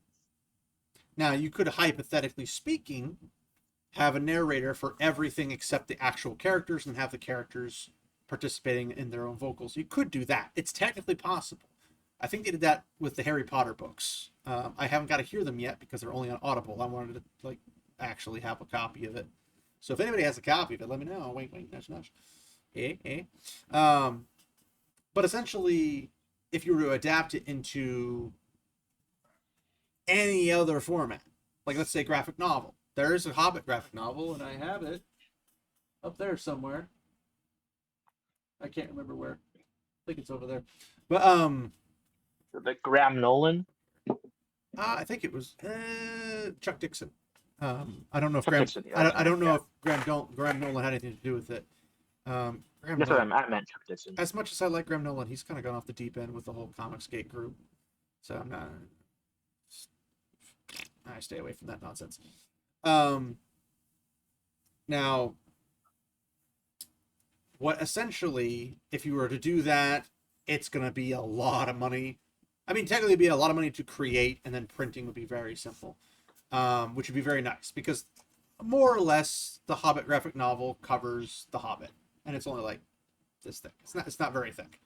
Speaker 1: Now, you could, hypothetically speaking, have a narrator for everything except the actual characters and have the characters participating in their own vocals. You could do that. It's technically possible. I think they did that with the Harry Potter books. I haven't got to hear them yet because they're only on Audible. I wanted to actually have a copy of it. So if anybody has a copy of it, let me know. Wait, nudge. But essentially, if you were to adapt it into any other format, like let's say graphic novel. There is a Hobbit graphic novel, and I have it up there somewhere. I can't remember where. I think it's over there. But
Speaker 2: The Graham Nolan.
Speaker 1: I think it was Chuck Dixon. I don't know if
Speaker 2: Dixon,
Speaker 1: I don't know if Graham Nolan had anything to do with it.
Speaker 2: That's what I meant, Chuck Dixon.
Speaker 1: As much as I like Graham Nolan, he's kind of gone off the deep end with the whole Comicsgate group. So I'm not. I stay away from that nonsense. Now, what essentially, if you were to do that, it's going to be a lot of money. I mean, technically, it'd be a lot of money to create, and then printing would be very simple, which would be very nice because more or less the Hobbit graphic novel covers the Hobbit, and it's only like this thick. It's not very thick.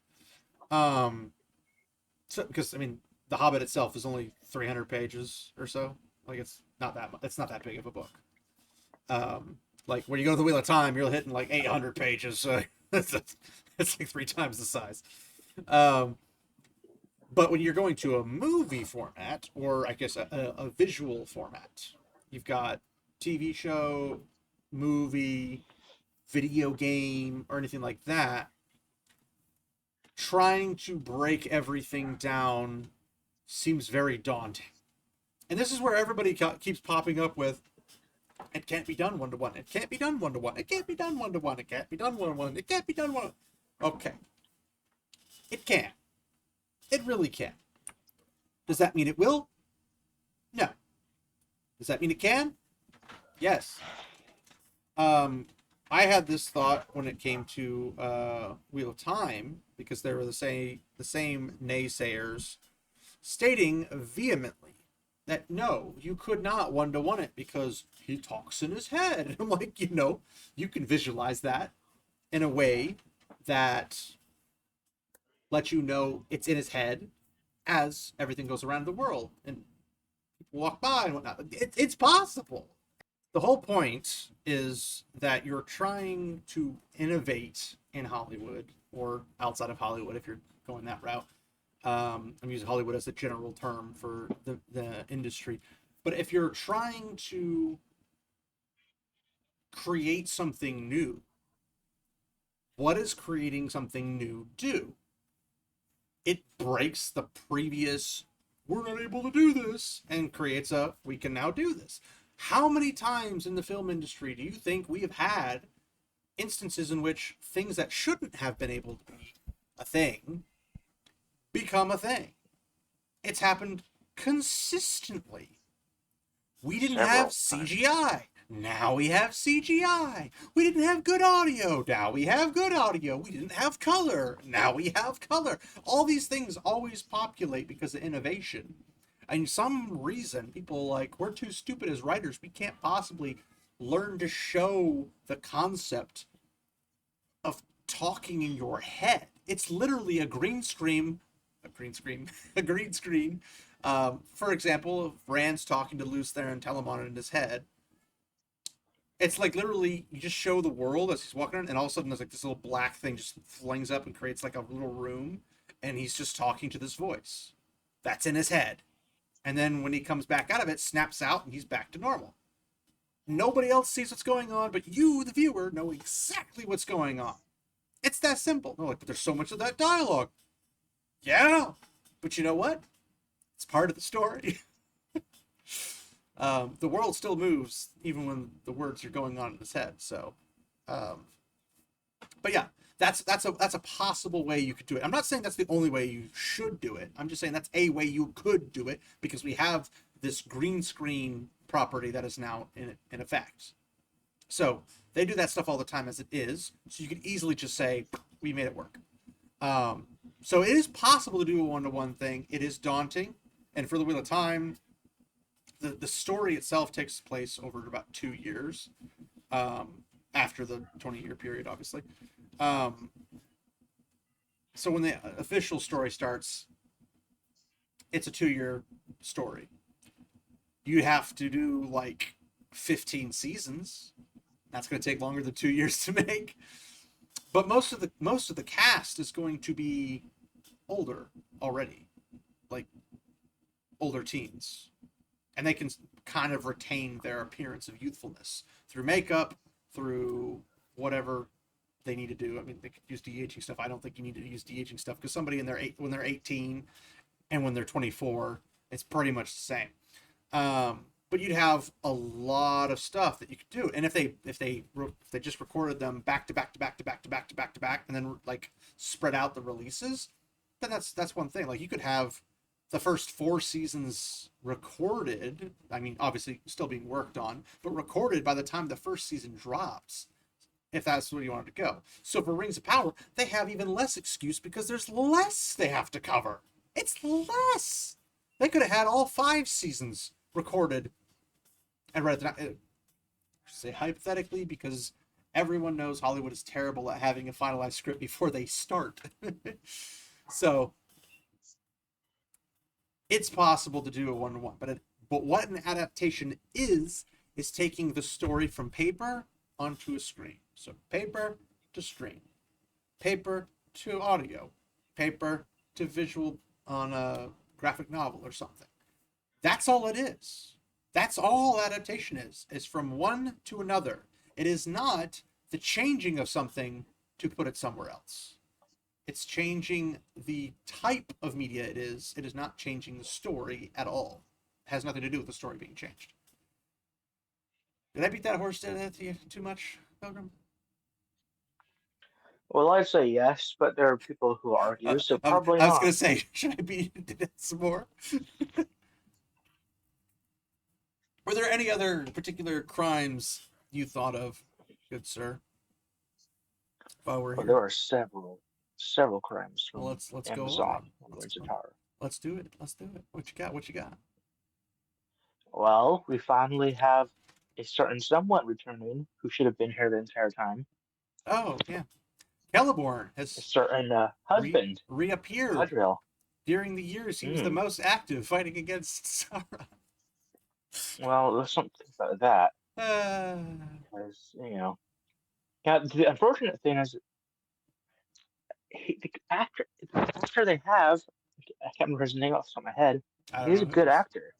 Speaker 1: So because I mean, the Hobbit itself is only 300 pages or so. Like it's not that big of a book. Like when you go to the Wheel of Time, you're hitting like 800 pages. So it's like 3 times the size. But when you're going to a movie format, or I guess a visual format, you've got TV show, movie, video game, or anything like that. Trying to break everything down seems very daunting. And this is where everybody keeps popping up with, it can't be done one-to-one. It can't be done one-to-one. It can't be done one-to-one. It can't be done one-to-one. It can't be done one. Okay. It can. It really can. Does that mean it will? No. Does that mean it can? Yes. I had this thought when it came to Wheel of Time, because there were the same naysayers stating vehemently that no, you could not one-to-one it because he talks in his head. And I'm like, you can visualize that in a way that lets you know it's in his head as everything goes around the world and people walk by and whatnot. It's possible. The whole point is that you're trying to innovate in Hollywood or outside of Hollywood if you're going that route. I'm using Hollywood as a general term for the industry. But if you're trying to create something new, what does creating something new do? It breaks the previous, we're not able to do this, and creates we can now do this. How many times in the film industry do you think we have had instances in which things that shouldn't have been able to be a thing become a thing? It's happened consistently. We didn't have CGI. Now we have CGI. We didn't have good audio. Now we have good audio. We didn't have color. Now we have color. All these things always populate because of innovation. And some reason, people like, we're too stupid as writers. We can't possibly learn to show the concept of talking in your head. It's literally a green screen, a green screen, a green screen. For example, if Rand's talking to Luce there and Telamon in his head, it's like literally you just show the world as he's walking around, and all of a sudden there's like this little black thing just flings up and creates like a little room, and he's just talking to this voice. That's in his head. And then when he comes back out of it, snaps out and he's back to normal. Nobody else sees what's going on, but you, the viewer, know exactly what's going on. It's that simple. No, like, but there's so much of that dialogue. Yeah, but you know what? It's part of the story. The world still moves even when the words are going on in his head. So, but yeah, that's a possible way you could do it. I'm not saying that's the only way you should do it. I'm just saying that's a way you could do it because we have this green screen property that is now in effect. So they do that stuff all the time as it is. So you could easily just say, we made it work. So it is possible to do a one-to-one thing. It is daunting. And for the Wheel of Time, the story itself takes place over about 2 years, after the 20-year period, obviously. So when the official story starts, it's a 2-year story. You have to do like 15 seasons. That's going to take longer than 2 years to make. But most of the cast is going to be older already, like older teens, and they can kind of retain their appearance of youthfulness through makeup, through whatever they need to do. I mean, they could use de-aging stuff. I don't think you need to use de-aging stuff because somebody when they're 18 and when they're 24, it's pretty much the same. But you'd have a lot of stuff that you could do, and if they just recorded them back to back to back to back to back to back to back, and then like spread out the releases, then that's one thing. Like you could have the first 4 seasons recorded. I mean, obviously still being worked on, but recorded by the time the first season drops, if that's where you wanted to go. So for Rings of Power, they have even less excuse because there's less they have to cover. It's less. They could have had all 5 seasons recorded and read it. Say hypothetically, because everyone knows Hollywood is terrible at having a finalized script before they start. So it's possible to do a one-to-one, but what an adaptation is taking the story from paper onto a screen. So paper to screen, paper to audio, paper to visual on a graphic novel or something. That's all it is. That's all adaptation is from one to another. It is not the changing of something to put it somewhere else. It's changing the type of media it is. It is not changing the story at all. It has nothing to do with the story being changed. Did I beat that horse to death too much, Pilgrim?
Speaker 2: Well, I'd say yes, but there are people who argue, so probably
Speaker 1: I was going
Speaker 2: not.
Speaker 1: to say, should I beat it to death some more? Were there any other particular crimes you thought of, good sir, while we're
Speaker 2: Well, there
Speaker 1: here?
Speaker 2: are several crimes
Speaker 1: Well,
Speaker 2: from
Speaker 1: let's go over them.
Speaker 2: Amazon on Windsor Tower.
Speaker 1: Let's do it. Let's do it. What you got? What you got?
Speaker 2: Well, we finally have a certain somewhat returning who should have been here the entire time.
Speaker 1: Oh yeah, Celeborn
Speaker 2: A
Speaker 1: has
Speaker 2: certain husband,
Speaker 1: reappeared.
Speaker 2: Adriel.
Speaker 1: During the years, he was the
Speaker 2: Hmm.
Speaker 1: most active fighting against Sauron.
Speaker 2: Well, there's something about that
Speaker 1: Uh,
Speaker 2: because yeah. The unfortunate thing is, the actor they have, I can't remember his name off the top of my head.
Speaker 1: I don't
Speaker 2: He's a
Speaker 1: know who it
Speaker 2: good
Speaker 1: is.
Speaker 2: actor,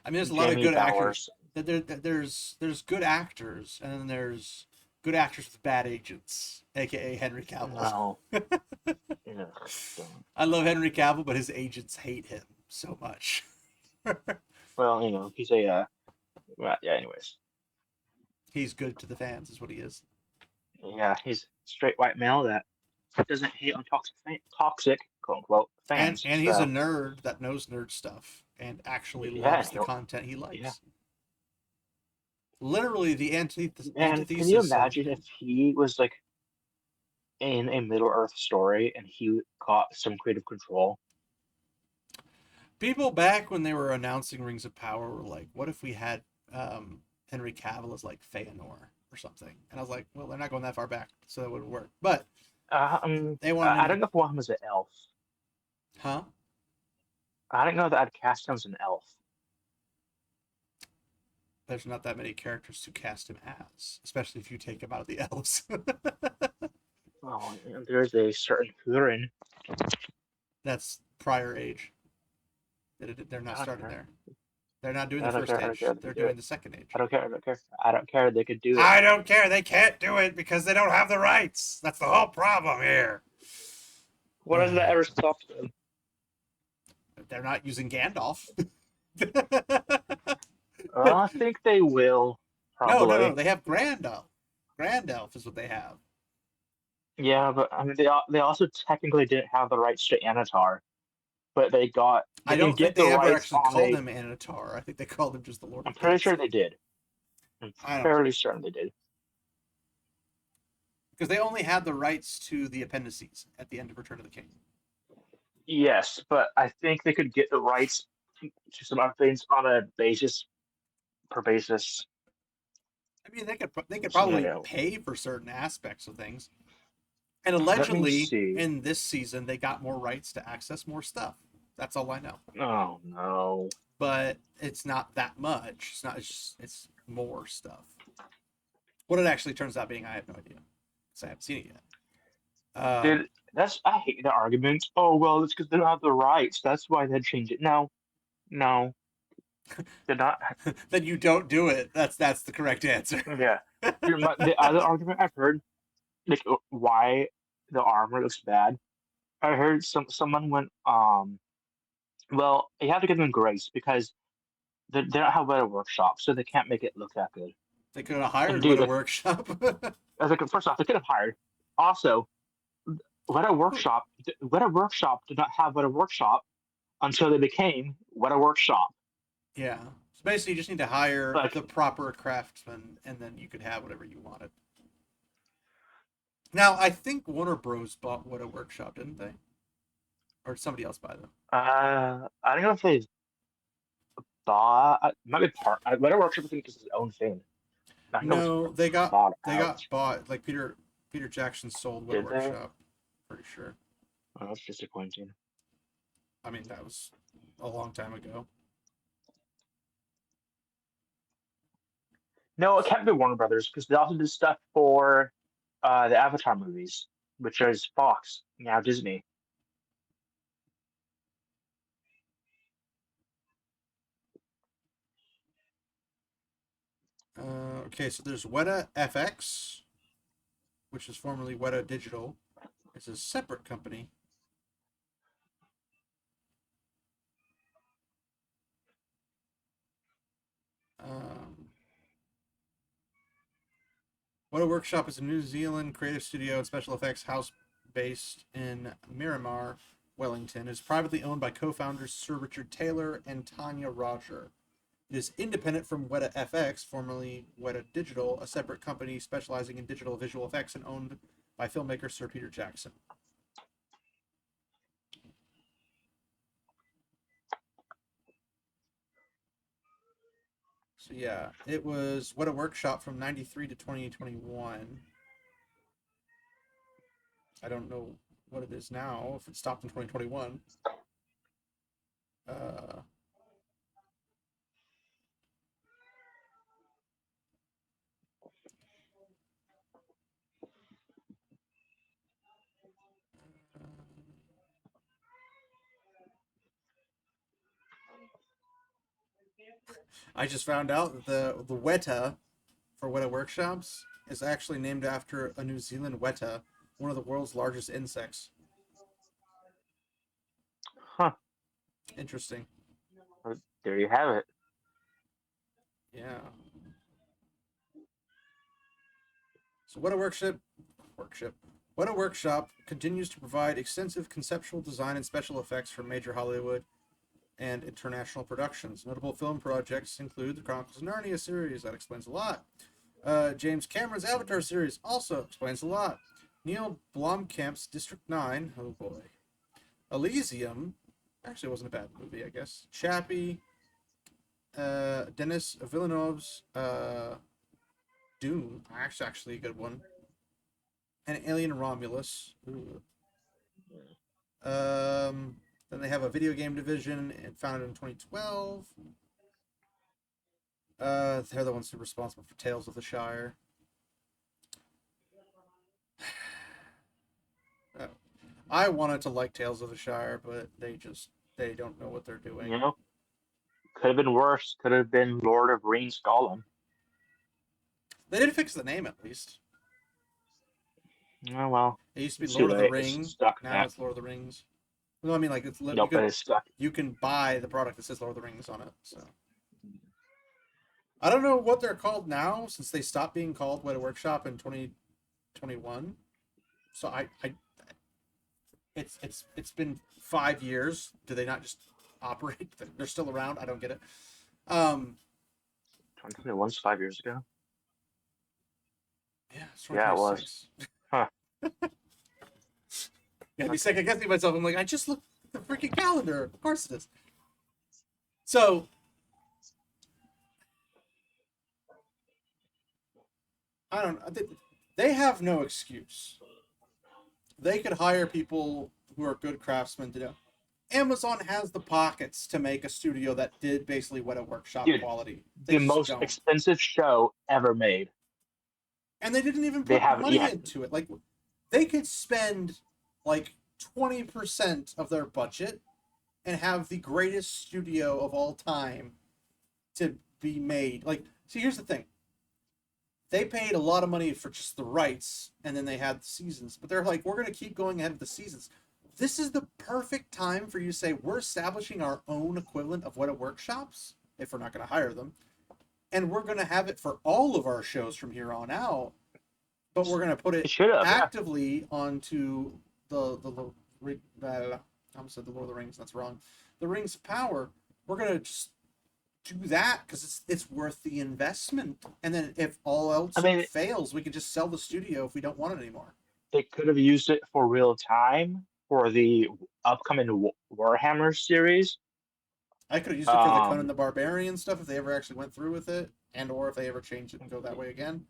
Speaker 1: I mean, there's a lot of
Speaker 2: Jamie
Speaker 1: good actors.
Speaker 2: Bowers.
Speaker 1: There's good actors, and then there's good actors with bad agents, aka Henry Cavill.
Speaker 2: No, no, don't.
Speaker 1: I love Henry Cavill, but his agents hate him so much.
Speaker 2: Well, he's a well, yeah. Anyways,
Speaker 1: He's good to the fans, is what he is.
Speaker 2: yeah, he's a straight white male that doesn't hate on toxic quote unquote fans.
Speaker 1: And he's a
Speaker 2: So
Speaker 1: nerd that knows nerd stuff and actually
Speaker 2: yeah,
Speaker 1: loves the content he
Speaker 2: yeah,
Speaker 1: likes. literally the
Speaker 2: And can you
Speaker 1: antithesis of
Speaker 2: imagine if he was like in a Middle Earth story and he got some creative control?
Speaker 1: people back when they were announcing Rings of Power were like, what if we had Henry Cavill as like Feanor or something? And I was like, well, they're not going that far back, so that wouldn't work. But they wanted him
Speaker 2: I
Speaker 1: to,
Speaker 2: don't know if one was an elf.
Speaker 1: huh?
Speaker 2: I don't know that I'd cast him as an elf.
Speaker 1: There's not that many characters to cast him as, especially if you take him out of the elves.
Speaker 2: Oh, and there's a certain Hurin.
Speaker 1: That's prior age. They're not
Speaker 2: I don't
Speaker 1: starting
Speaker 2: care.
Speaker 1: there. They're not doing the
Speaker 2: I don't
Speaker 1: first
Speaker 2: care. I don't
Speaker 1: age.
Speaker 2: care. They
Speaker 1: They're
Speaker 2: could do
Speaker 1: doing
Speaker 2: it.
Speaker 1: the second age.
Speaker 2: I don't care. I don't care. I don't care. They could do it.
Speaker 1: I don't care. They can't do it because they don't have the rights. That's the whole problem here.
Speaker 2: What does that ever stop them?
Speaker 1: They're not using Gandalf.
Speaker 2: I think they will,
Speaker 1: No.
Speaker 2: probably.
Speaker 1: They have Grandalf. Grandalf is what they have.
Speaker 2: Yeah, but I mean, they also technically didn't have the rights to Anatar, but they
Speaker 1: I
Speaker 2: can
Speaker 1: don't think
Speaker 2: get
Speaker 1: they
Speaker 2: the
Speaker 1: ever
Speaker 2: rights
Speaker 1: actually
Speaker 2: on
Speaker 1: called
Speaker 2: a.
Speaker 1: him Anatar. I think they called him just the Lord
Speaker 2: I'm
Speaker 1: of
Speaker 2: pretty
Speaker 1: Things.
Speaker 2: sure they did. I'm
Speaker 1: I don't know.
Speaker 2: fairly certain they did.
Speaker 1: Because they only had the rights to the appendices at the end of Return of the King.
Speaker 2: Yes, but I think they could get the rights to some other things on a basis per basis
Speaker 1: I mean, they could probably
Speaker 2: scenario.
Speaker 1: pay for certain aspects of things. And
Speaker 2: Let me
Speaker 1: allegedly,
Speaker 2: see.
Speaker 1: in this season, they got more rights to access more stuff. That's all I know.
Speaker 2: Oh no.
Speaker 1: But it's not that much. It's not. It's more stuff. What it actually turns out being, I have no idea because I haven't seen it yet.
Speaker 2: Did that's I hate the argument. Oh well, it's because they don't have the rights. That's why they changed it. No, no, did not.
Speaker 1: Then you don't do it. That's the correct answer.
Speaker 2: Yeah. The other argument I've heard, like why the armor looks bad. I heard someone went, well, you have to give them grace because they don't have better workshop, so they can't make it look that good.
Speaker 1: They could have
Speaker 2: And
Speaker 1: hired
Speaker 2: dude,
Speaker 1: Widow
Speaker 2: like,
Speaker 1: Workshop.
Speaker 2: I was like, first off, they could have hired. Also, Weta Workshop did not have Weta Workshop until they became Weta Workshop.
Speaker 1: Yeah. So basically, you just need to hire
Speaker 2: Like,
Speaker 1: the proper craftsman, and then you could have whatever you wanted. Now, I think Warner Bros. Bought Widow Workshop, didn't they? Or did somebody else buy them?
Speaker 2: I don't know if they bought. It might be part. Weta Workshop, I think, is his own thing. I know it's
Speaker 1: No,
Speaker 2: bought
Speaker 1: they
Speaker 2: out.
Speaker 1: got bought. Like Peter Jackson sold Widow
Speaker 2: Did they?
Speaker 1: Workshop. Pretty sure.
Speaker 2: Oh, that's disappointing.
Speaker 1: I mean, that was a long time ago.
Speaker 2: No, it can't be Warner Brothers because they also did stuff for the Avatar movies, which is Fox, now Disney.
Speaker 1: Okay, so there's Weta FX, which is formerly Weta Digital. It's a separate company. Um, Weta Workshop is a New Zealand creative studio and special effects house based in Miramar, Wellington. It is privately owned by co-founders Sir Richard Taylor and Tanya Roger. It is independent from Weta FX, formerly Weta Digital, a separate company specializing in digital visual effects and owned by filmmaker Sir Peter Jackson. So yeah, it was Weta Workshop from 93 to 2021. I don't know what it is now, if it stopped in 2021. Uh, I just found out that the Weta for Weta Workshops is actually named after a New Zealand weta, one of the world's largest insects.
Speaker 2: Huh.
Speaker 1: Interesting.
Speaker 2: Well, there you have it.
Speaker 1: Yeah. So Weta Workshop continues to provide extensive conceptual design and special effects for major Hollywood and international productions. Notable film projects include the Chronicles of Narnia series, that explains a lot. James Cameron's Avatar series also explains a lot. Neil Blomkamp's District 9, oh boy. Elysium, actually wasn't a bad movie, I guess. Chappie, Denis Villeneuve's Dune, actually a good one. And Alien Romulus. Ooh. Then they have a video game division founded in 2012. They're the ones who are responsible for Tales of the Shire. I wanted to like Tales of the Shire, but they don't know what they're doing.
Speaker 2: You know, could have been worse. Could have been Lord of Rings Gollum.
Speaker 1: They did fix the name at least.
Speaker 2: Oh well.
Speaker 1: It used to be
Speaker 2: It's too
Speaker 1: Lord of the
Speaker 2: late. It's
Speaker 1: Ring.
Speaker 2: stuck
Speaker 1: Now
Speaker 2: now.
Speaker 1: it's Lord of the Rings. No, I mean like
Speaker 2: Nope, but it's stuck.
Speaker 1: you can buy the product that says Lord of the Rings on it. So I don't know what they're called now since they stopped being called Weta Workshop in 2021. So it's been 5 years. Do they not just operate? They're still around. I don't get it.
Speaker 2: 2021's 5 years ago.
Speaker 1: Yeah, it's
Speaker 2: Yeah, it was.
Speaker 1: 2026.
Speaker 2: Huh.
Speaker 1: I'd be second guessing myself. I'm like, I just looked at the freaking calendar. Of course it is. So I don't know. They have no excuse. They could hire people who are good craftsmen to do. Amazon has the pockets to make a studio that did basically Weta Workshop
Speaker 2: Dude,
Speaker 1: quality. They
Speaker 2: the
Speaker 1: just
Speaker 2: most
Speaker 1: don't.
Speaker 2: expensive show ever made.
Speaker 1: And they didn't even
Speaker 2: They
Speaker 1: put
Speaker 2: haven't
Speaker 1: money
Speaker 2: yet.
Speaker 1: into it. Like they could spend like 20% of their budget and have the greatest studio of all time to be made. Like, see, here's the thing. They paid a lot of money for just the rights, and then they had the seasons. But they're like, we're going to keep going ahead with the seasons. This is the perfect time for you to say, we're establishing our own equivalent of Weta Workshops, if we're not going to hire them. And we're going to have it for all of our shows from here on out. But we're going to put it actively onto I almost said the Lord of the Rings. That's wrong. The Rings of Power. We're going to just do that because it's worth the investment. And then if all else fails, we can just sell the studio if we don't want it anymore.
Speaker 2: They could have used it for real time for the upcoming Warhammer series.
Speaker 1: I could have used it for the Conan the Barbarian stuff if they ever actually went through with it, and or if they ever changed it and go that way again.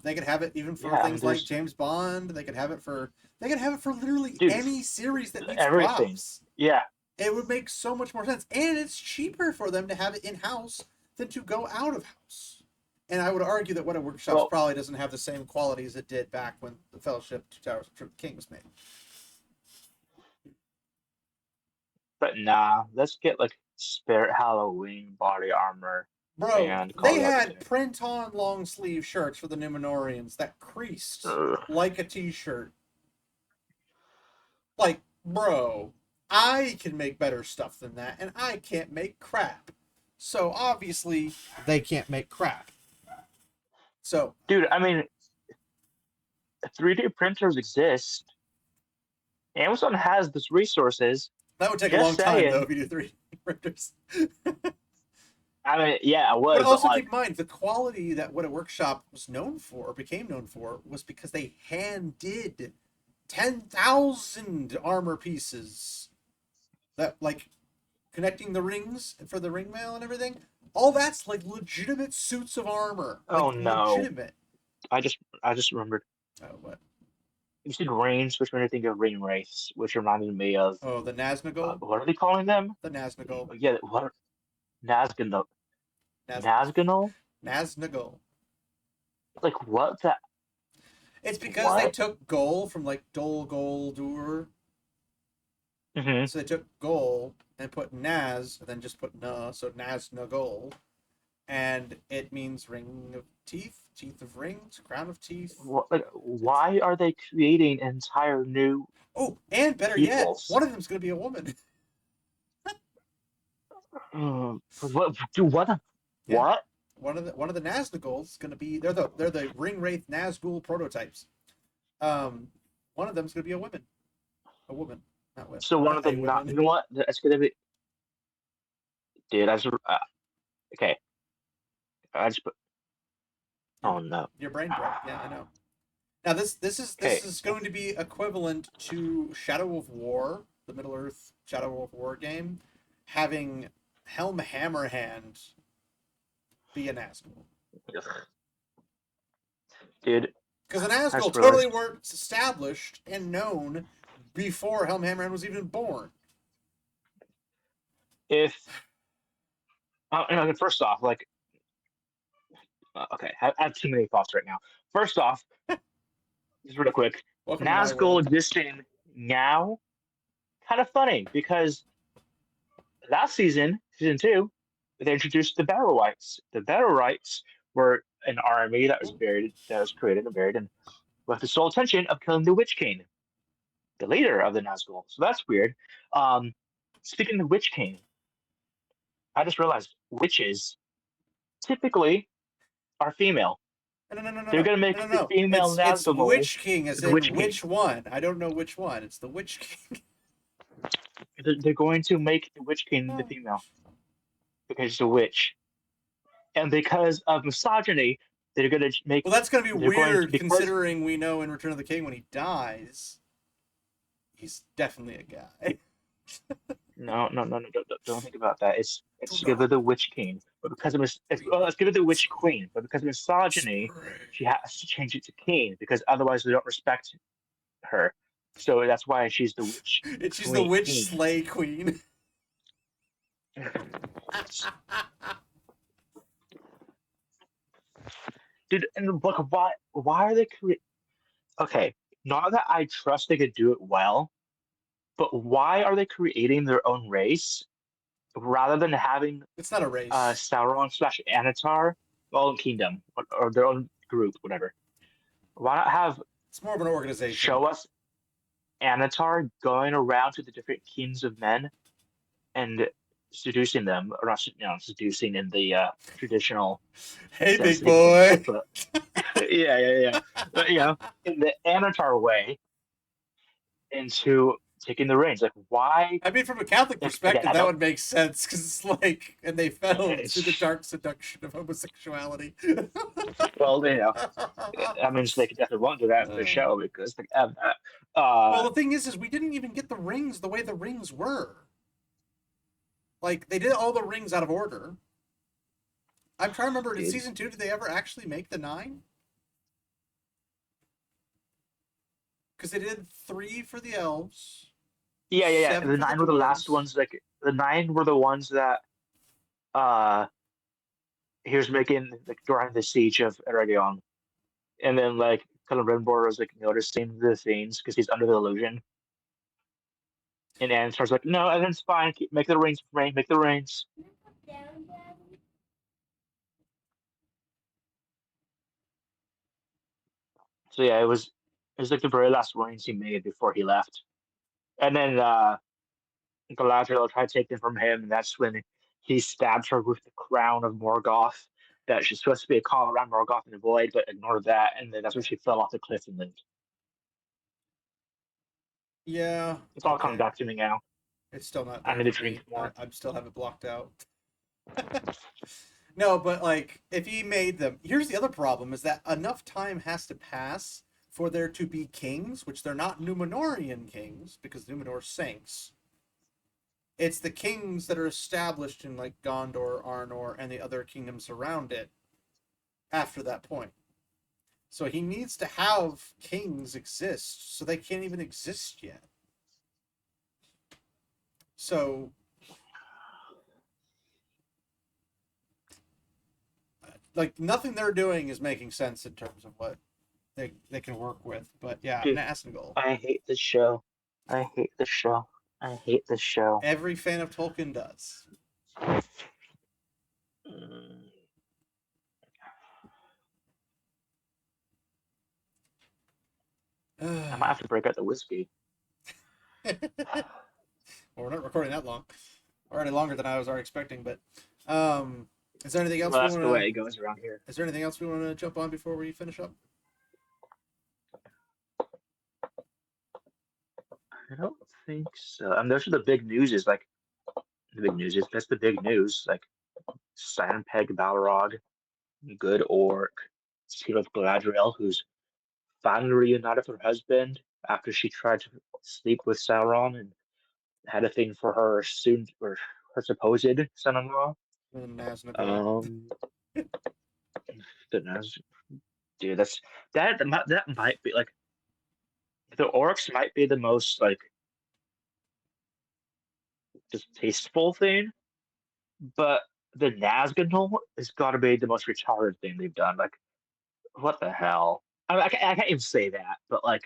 Speaker 1: They could have it even for things like James Bond. They could have it for literally any series that needs props.
Speaker 2: Yeah.
Speaker 1: It would make so much more sense. And it's cheaper for them to have it in-house than to go out of house. And I would argue that Weta Workshops probably doesn't have the same quality as it did back when the Fellowship Two Towers of the King was made.
Speaker 2: But nah, let's get like Spirit Halloween body armor.
Speaker 1: Bro, they had print-on long-sleeve shirts for the Numenorians that creased like a t-shirt. Like, bro, I can make better stuff than that, and I can't make crap. So, obviously, they can't make crap. So...
Speaker 2: Dude, I mean, 3D printers exist. Amazon has these resources.
Speaker 1: That would take a long time, though, if you do 3D printers.
Speaker 2: I mean, yeah, it was.
Speaker 1: But also keep in mind, the quality that Weta Workshop was known for, or became known for, was because they hand-did 10,000 armor pieces. That, like, connecting the rings for the ring mail and everything. All that's, like, legitimate suits of armor. Like,
Speaker 2: oh, no.
Speaker 1: Legitimate.
Speaker 2: I just remembered.
Speaker 1: Oh, what?
Speaker 2: You said Reigns, which made me think of Ring Wraiths, which reminded me of...
Speaker 1: Oh, the Nazgul?
Speaker 2: What are they calling them?
Speaker 1: The Nazgul.
Speaker 2: Yeah, what? Nazgul. Nazgul?
Speaker 1: Nazgul.
Speaker 2: Like, what the...
Speaker 1: It's because they took Gol from, like, Dol Guldur.
Speaker 2: Mm-hmm.
Speaker 1: So they took Gol and put Naz, and then just put Na, so Nazgul. And it means ring of teeth, teeth of rings, crown of teeth.
Speaker 2: Why are they creating entire new...
Speaker 1: Oh, and better
Speaker 2: peoples?
Speaker 1: Yet, one of them's going to be a woman.
Speaker 2: What? Yeah. What?
Speaker 1: One of the Nazguls is going to be... They're the Ring Wraith Nazgul prototypes. One of them's going to be a woman. A woman. Not women.
Speaker 2: So one of them not... You know what? That's going to be... Dude, okay. I just put.
Speaker 1: Your
Speaker 2: Oh no.
Speaker 1: your brain broke. Yeah, I know. Now this
Speaker 2: Okay.
Speaker 1: is going to be equivalent to Shadow of War, the Middle Earth Shadow of War game, having Helm Hammerhand be a Nazgul.
Speaker 2: Dude,
Speaker 1: Because the
Speaker 2: I
Speaker 1: Nazgul
Speaker 2: just
Speaker 1: totally
Speaker 2: realized
Speaker 1: weren't established and known before Helm Hammerhand was even born.
Speaker 2: if first off, like, okay, I have too many thoughts right now. First off, just real quick,
Speaker 1: Welcome to my
Speaker 2: Nazgul
Speaker 1: world.
Speaker 2: existing now, kind of funny because last season, season two, they introduced the Battle Rights. The Battle Rights were an army that was created and buried, and with the sole intention of killing the Witch King, the leader of the Nazgul. So that's weird. Um, Speaking of Witch King, I just realized witches typically are female.
Speaker 1: No, no, no, no,
Speaker 2: They're
Speaker 1: no,
Speaker 2: gonna
Speaker 1: no, no,
Speaker 2: make the
Speaker 1: no.
Speaker 2: female
Speaker 1: It's
Speaker 2: Nazgul
Speaker 1: Witch King, as
Speaker 2: the
Speaker 1: in
Speaker 2: Witch King.
Speaker 1: which one? I don't know which one. It's the Witch King.
Speaker 2: They're going to make the Witch King the
Speaker 1: Oh.
Speaker 2: female because she's a witch, and because of misogyny, they're gonna
Speaker 1: Well,
Speaker 2: make.
Speaker 1: that's gonna be
Speaker 2: They're going to
Speaker 1: weird
Speaker 2: because
Speaker 1: considering we know in Return of the King when he dies, he's definitely a guy.
Speaker 2: no, don't think about that.
Speaker 1: Do
Speaker 2: It's give her
Speaker 1: not
Speaker 2: the Witch King, but because of
Speaker 1: read
Speaker 2: let's give her the
Speaker 1: this
Speaker 2: Witch Queen, but because of misogyny,
Speaker 1: spread.
Speaker 2: she has to change it to King because otherwise they don't respect her. So that's why she's the Witch
Speaker 1: She's the Witch
Speaker 2: Queen.
Speaker 1: Slay Queen.
Speaker 2: Dude, and look, why are they creating? Okay, not that I trust they could do it well, but why are they creating their own race rather than having
Speaker 1: It's not a race.
Speaker 2: Sauron slash Anatar, own kingdom or their own group, whatever? Why not have
Speaker 1: It's more of an organization.
Speaker 2: show us Anatar going around to the different kings of men and seducing them, or not, seducing in the traditional
Speaker 1: Hey,
Speaker 2: sense
Speaker 1: big
Speaker 2: that people think of,
Speaker 1: boy.
Speaker 2: but yeah. But, in the Anatar way into taking the reins. Like, why?
Speaker 1: I mean, from a Catholic
Speaker 2: Like, again,
Speaker 1: perspective,
Speaker 2: I
Speaker 1: that
Speaker 2: don't.
Speaker 1: would make sense because it's like, and they fell to the
Speaker 2: It's,
Speaker 1: dark seduction of homosexuality.
Speaker 2: well, I mean, they could definitely won't do that for the
Speaker 1: Uh,
Speaker 2: show because they have that.
Speaker 1: well, the thing is we didn't even get the rings the way the rings were. Like, they did all the rings out of order. I'm trying to remember, in
Speaker 2: Dude.
Speaker 1: season 2, did they ever actually make the 9? Because they did 3 for the elves,
Speaker 2: Yeah.
Speaker 1: 7
Speaker 2: The
Speaker 1: for the
Speaker 2: nine were the last
Speaker 1: dwarves.
Speaker 2: ones. Like the nine were the ones that uh he was making like during the siege of Eragon, and then like Celebrimbor was like noticing the things because he's under the illusion, and Antar's like, no, everything's fine. Make the rings, rain, make the rings. So yeah, it was like the very last rings he made before he left, and then Galadriel tried to take them from him, and that's when he stabbed her with the crown of Morgoth. That she's supposed to be a call around Morgoth in the void, but ignored that, and then that's when she fell off the cliff and lived.
Speaker 1: Yeah,
Speaker 2: It's all coming
Speaker 1: okay.
Speaker 2: back to me now.
Speaker 1: It's still not
Speaker 2: I
Speaker 1: there
Speaker 2: need to
Speaker 1: for me.
Speaker 2: drink more.
Speaker 1: I still have it blocked out. No, but like, if he made them, here's the other problem: is that enough time has to pass for there to be kings, which they're not Numenorian kings because Numenor sinks. It's the kings that are established in like Gondor, Arnor, and the other kingdoms around it after that point. So he needs to have kings exist, so they can't even exist yet. So, like, nothing they're doing is making sense in terms of what they can work with. But yeah,
Speaker 2: Dude,
Speaker 1: Nazgul.
Speaker 2: I hate this show. I hate this show. I hate this show.
Speaker 1: Every fan of Tolkien does.
Speaker 2: Mm, I might have to break out the whiskey.
Speaker 1: Well, we're not recording that long. Already longer than I was already expecting. But is there anything else
Speaker 2: Well,
Speaker 1: we
Speaker 2: that's
Speaker 1: want
Speaker 2: the way
Speaker 1: to?
Speaker 2: it goes around here.
Speaker 1: Is there anything else we want to jump on before we finish up?
Speaker 2: I don't think so. I mean, those are the big news. Is like The big news is that's the big news. Like Sandpeg Balrog, good orc. She with Galadriel, who's finally reunited with her husband after she tried to sleep with Sauron and had a thing for her supposed son-in-law.
Speaker 1: And Nazgul.
Speaker 2: Um, goodness, dude, that might be like the orcs might be the most like distasteful thing, but the Nazgul has got to be the most retarded thing they've done. Like, what the hell? I can't even say that, but like,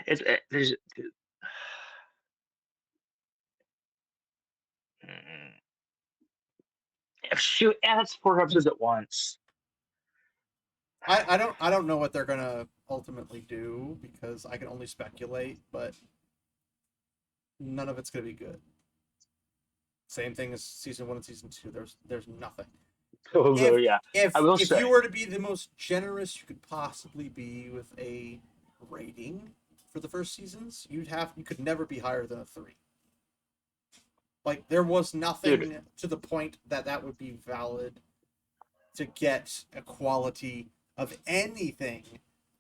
Speaker 2: there's shoot, and it's 4 episodes at once.
Speaker 1: I don't know what they're gonna ultimately do because I can only speculate, but none of it's gonna be good. Same thing as season 1 and season 2. There's nothing.
Speaker 2: So
Speaker 1: If
Speaker 2: yeah, I
Speaker 1: if
Speaker 2: will
Speaker 1: if you
Speaker 2: say,
Speaker 1: were to be the most generous you could possibly be with a rating for the first seasons, you could never be higher than a 3. Like there was
Speaker 2: dude,
Speaker 1: nothing to the point that that would be valid to get a quality of anything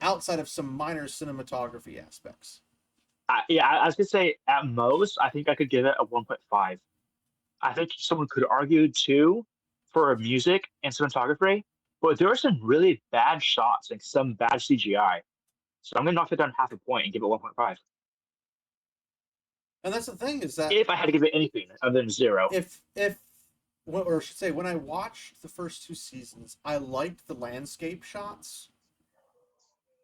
Speaker 1: outside of some minor cinematography aspects.
Speaker 2: I was gonna say at most, I think I could give it a 1.5. I think someone could argue two for music and cinematography, but there are some really bad shots and some bad CGI. So I'm gonna knock it down half a point and give it 1.5.
Speaker 1: And that's the thing is that
Speaker 2: If I had to give it anything other than zero.
Speaker 1: if or I should say when I watched the first 2 seasons, I liked the landscape shots,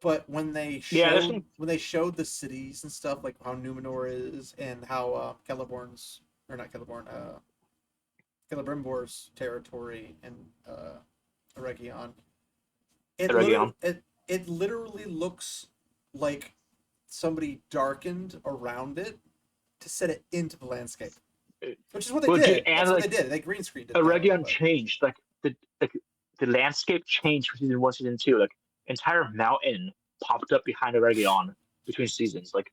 Speaker 1: but
Speaker 2: Yeah, there's some
Speaker 1: when they showed the cities and stuff like how Numenor is and how Celeborn's or not Celeborn Celebrimbor's territory and Eregion,
Speaker 2: Region.
Speaker 1: it literally looks like somebody darkened around it to set it into the landscape, which is what they
Speaker 2: Well, dude,
Speaker 1: did.
Speaker 2: and
Speaker 1: That's what they
Speaker 2: like
Speaker 1: did. They green screened it
Speaker 2: a
Speaker 1: that way.
Speaker 2: Region
Speaker 1: But
Speaker 2: changed, like the landscape changed from season one, season two. Like entire mountain popped up behind a Region between seasons. Like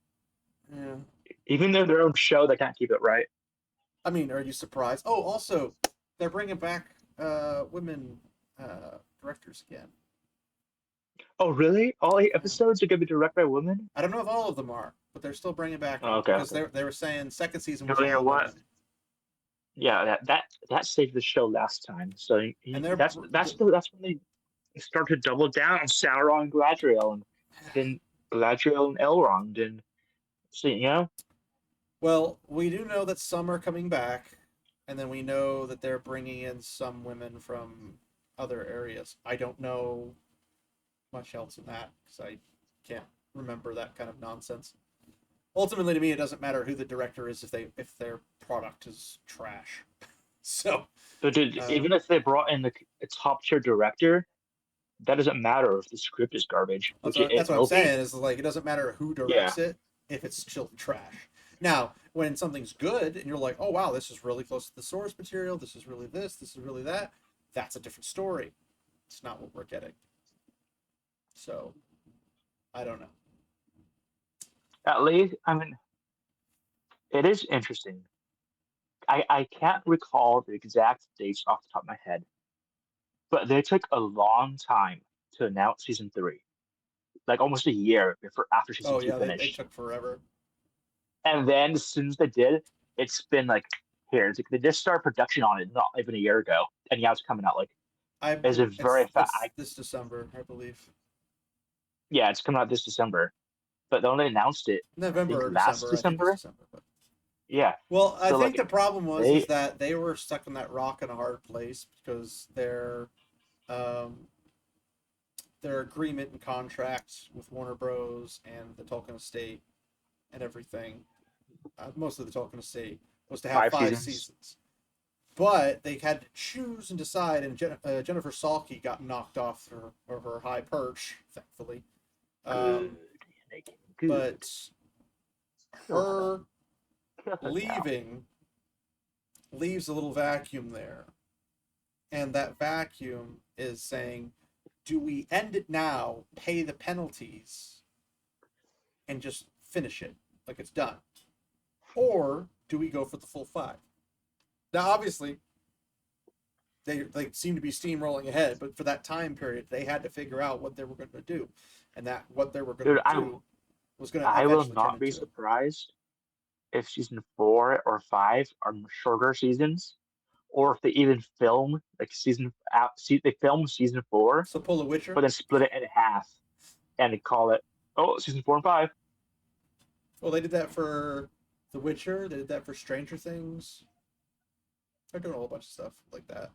Speaker 1: yeah,
Speaker 2: even though their own show, they can't keep it right.
Speaker 1: I mean, are you surprised? Oh, also, they're bringing back women directors again.
Speaker 2: Oh, really? All 8
Speaker 1: Yeah.
Speaker 2: episodes are gonna be directed by women?
Speaker 1: I don't know if all of them are, but they're still bringing back
Speaker 2: Oh, okay,
Speaker 1: because
Speaker 2: okay.
Speaker 1: they were saying second season
Speaker 2: No,
Speaker 1: was
Speaker 2: you know
Speaker 1: all
Speaker 2: what?
Speaker 1: women,
Speaker 2: Yeah, that saved the show last time. So
Speaker 1: and
Speaker 2: that's when they start to double down on Sauron and Galadriel, and then Galadriel and Elrond, and so
Speaker 1: well, we do know that some are coming back, and then we know that they're bringing in some women from other areas. I don't know much else than that because I can't remember that kind of nonsense. Ultimately, to me, it doesn't matter who the director is if their product is trash. So,
Speaker 2: But dude,
Speaker 1: um,
Speaker 2: even if they brought in a top tier director, that doesn't matter if the script is garbage, which it
Speaker 1: that's what I'm
Speaker 2: will be.
Speaker 1: saying is like it doesn't matter who
Speaker 2: Yeah,
Speaker 1: directs it if it's still trash. Now, when something's good and you're like, oh wow, this is really close to the source material, this is really this is really that, that's a different story. It's not what we're getting. So I don't know.
Speaker 2: at least I mean it is interesting. I can't recall the exact dates off the top of my head, but they took a long time to announce season three, like almost a year before after season
Speaker 1: Oh
Speaker 2: two
Speaker 1: yeah, they
Speaker 2: finished.
Speaker 1: took forever.
Speaker 2: And then as soon as they did, it's been like here. It's like they just started production on it not even a year ago, and now it's coming out like it's a very fast.
Speaker 1: It's this December, I believe.
Speaker 2: Yeah, it's coming out this December, but they only announced it I think
Speaker 1: November or
Speaker 2: last
Speaker 1: December, I think it's
Speaker 2: December.
Speaker 1: December. But
Speaker 2: Yeah,
Speaker 1: well, I
Speaker 2: so
Speaker 1: think
Speaker 2: like
Speaker 1: the problem was is
Speaker 2: they
Speaker 1: that they were stuck in that rock and a hard place because um, their agreement and contract with Warner Bros. And the Tolkien estate and everything, most of the Tolkien estate, was to have
Speaker 2: 5 seasons.
Speaker 1: seasons. But they had to choose and decide, and Jennifer Salke got knocked off her high perch, thankfully.
Speaker 2: Good,
Speaker 1: Um,
Speaker 2: making good.
Speaker 1: but
Speaker 2: Kill her,
Speaker 1: her
Speaker 2: kill her now.
Speaker 1: leaving leaves a little vacuum there. And that vacuum is saying, do we end it now, pay the penalties, and just finish it like it's done? or do we go for the full 5? Now, obviously, they seem to be steamrolling ahead, but for that time period, they had to figure out what they were going to do, and that what they were going
Speaker 2: Dude,
Speaker 1: to do was going to
Speaker 2: I will
Speaker 1: eventually turn
Speaker 2: not be
Speaker 1: into it.
Speaker 2: surprised if season 4 or 5 are shorter seasons, or if they even film like they film season 4,
Speaker 1: So pull a Witcher.
Speaker 2: but then split it in half and call it season 4 and 5.
Speaker 1: Well, they did that for The Witcher. They did that for Stranger Things. They're doing a whole bunch of stuff like that.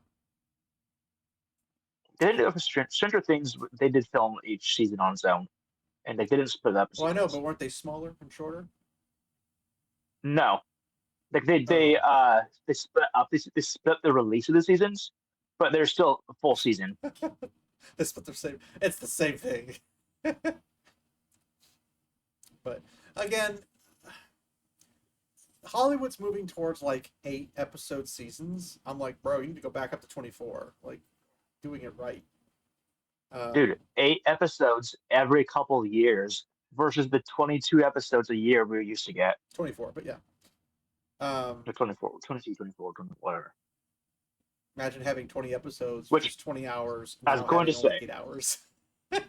Speaker 2: They didn't do it for Stranger Things. They did film each season on its own, and they didn't split
Speaker 1: Well, I know, but
Speaker 2: episodes.
Speaker 1: weren't they smaller and shorter?
Speaker 2: No, like
Speaker 1: Oh,
Speaker 2: they split up. They split the release of the seasons, but they're still a full season.
Speaker 1: that's what they're saying. It's the same thing. But again, Hollywood's moving towards like 8 episode seasons. I'm like, bro, you need to go back up to 24. Like, doing it right.
Speaker 2: Dude, 8 episodes every couple of years versus the 22 episodes a year we used to get.
Speaker 1: 24, but yeah. Um,
Speaker 2: The 24, 22, 24, whatever.
Speaker 1: Imagine having 20 episodes, which
Speaker 2: Which
Speaker 1: is 20 hours,
Speaker 2: I was
Speaker 1: now
Speaker 2: going to
Speaker 1: having only
Speaker 2: say,
Speaker 1: 8 hours.
Speaker 2: I was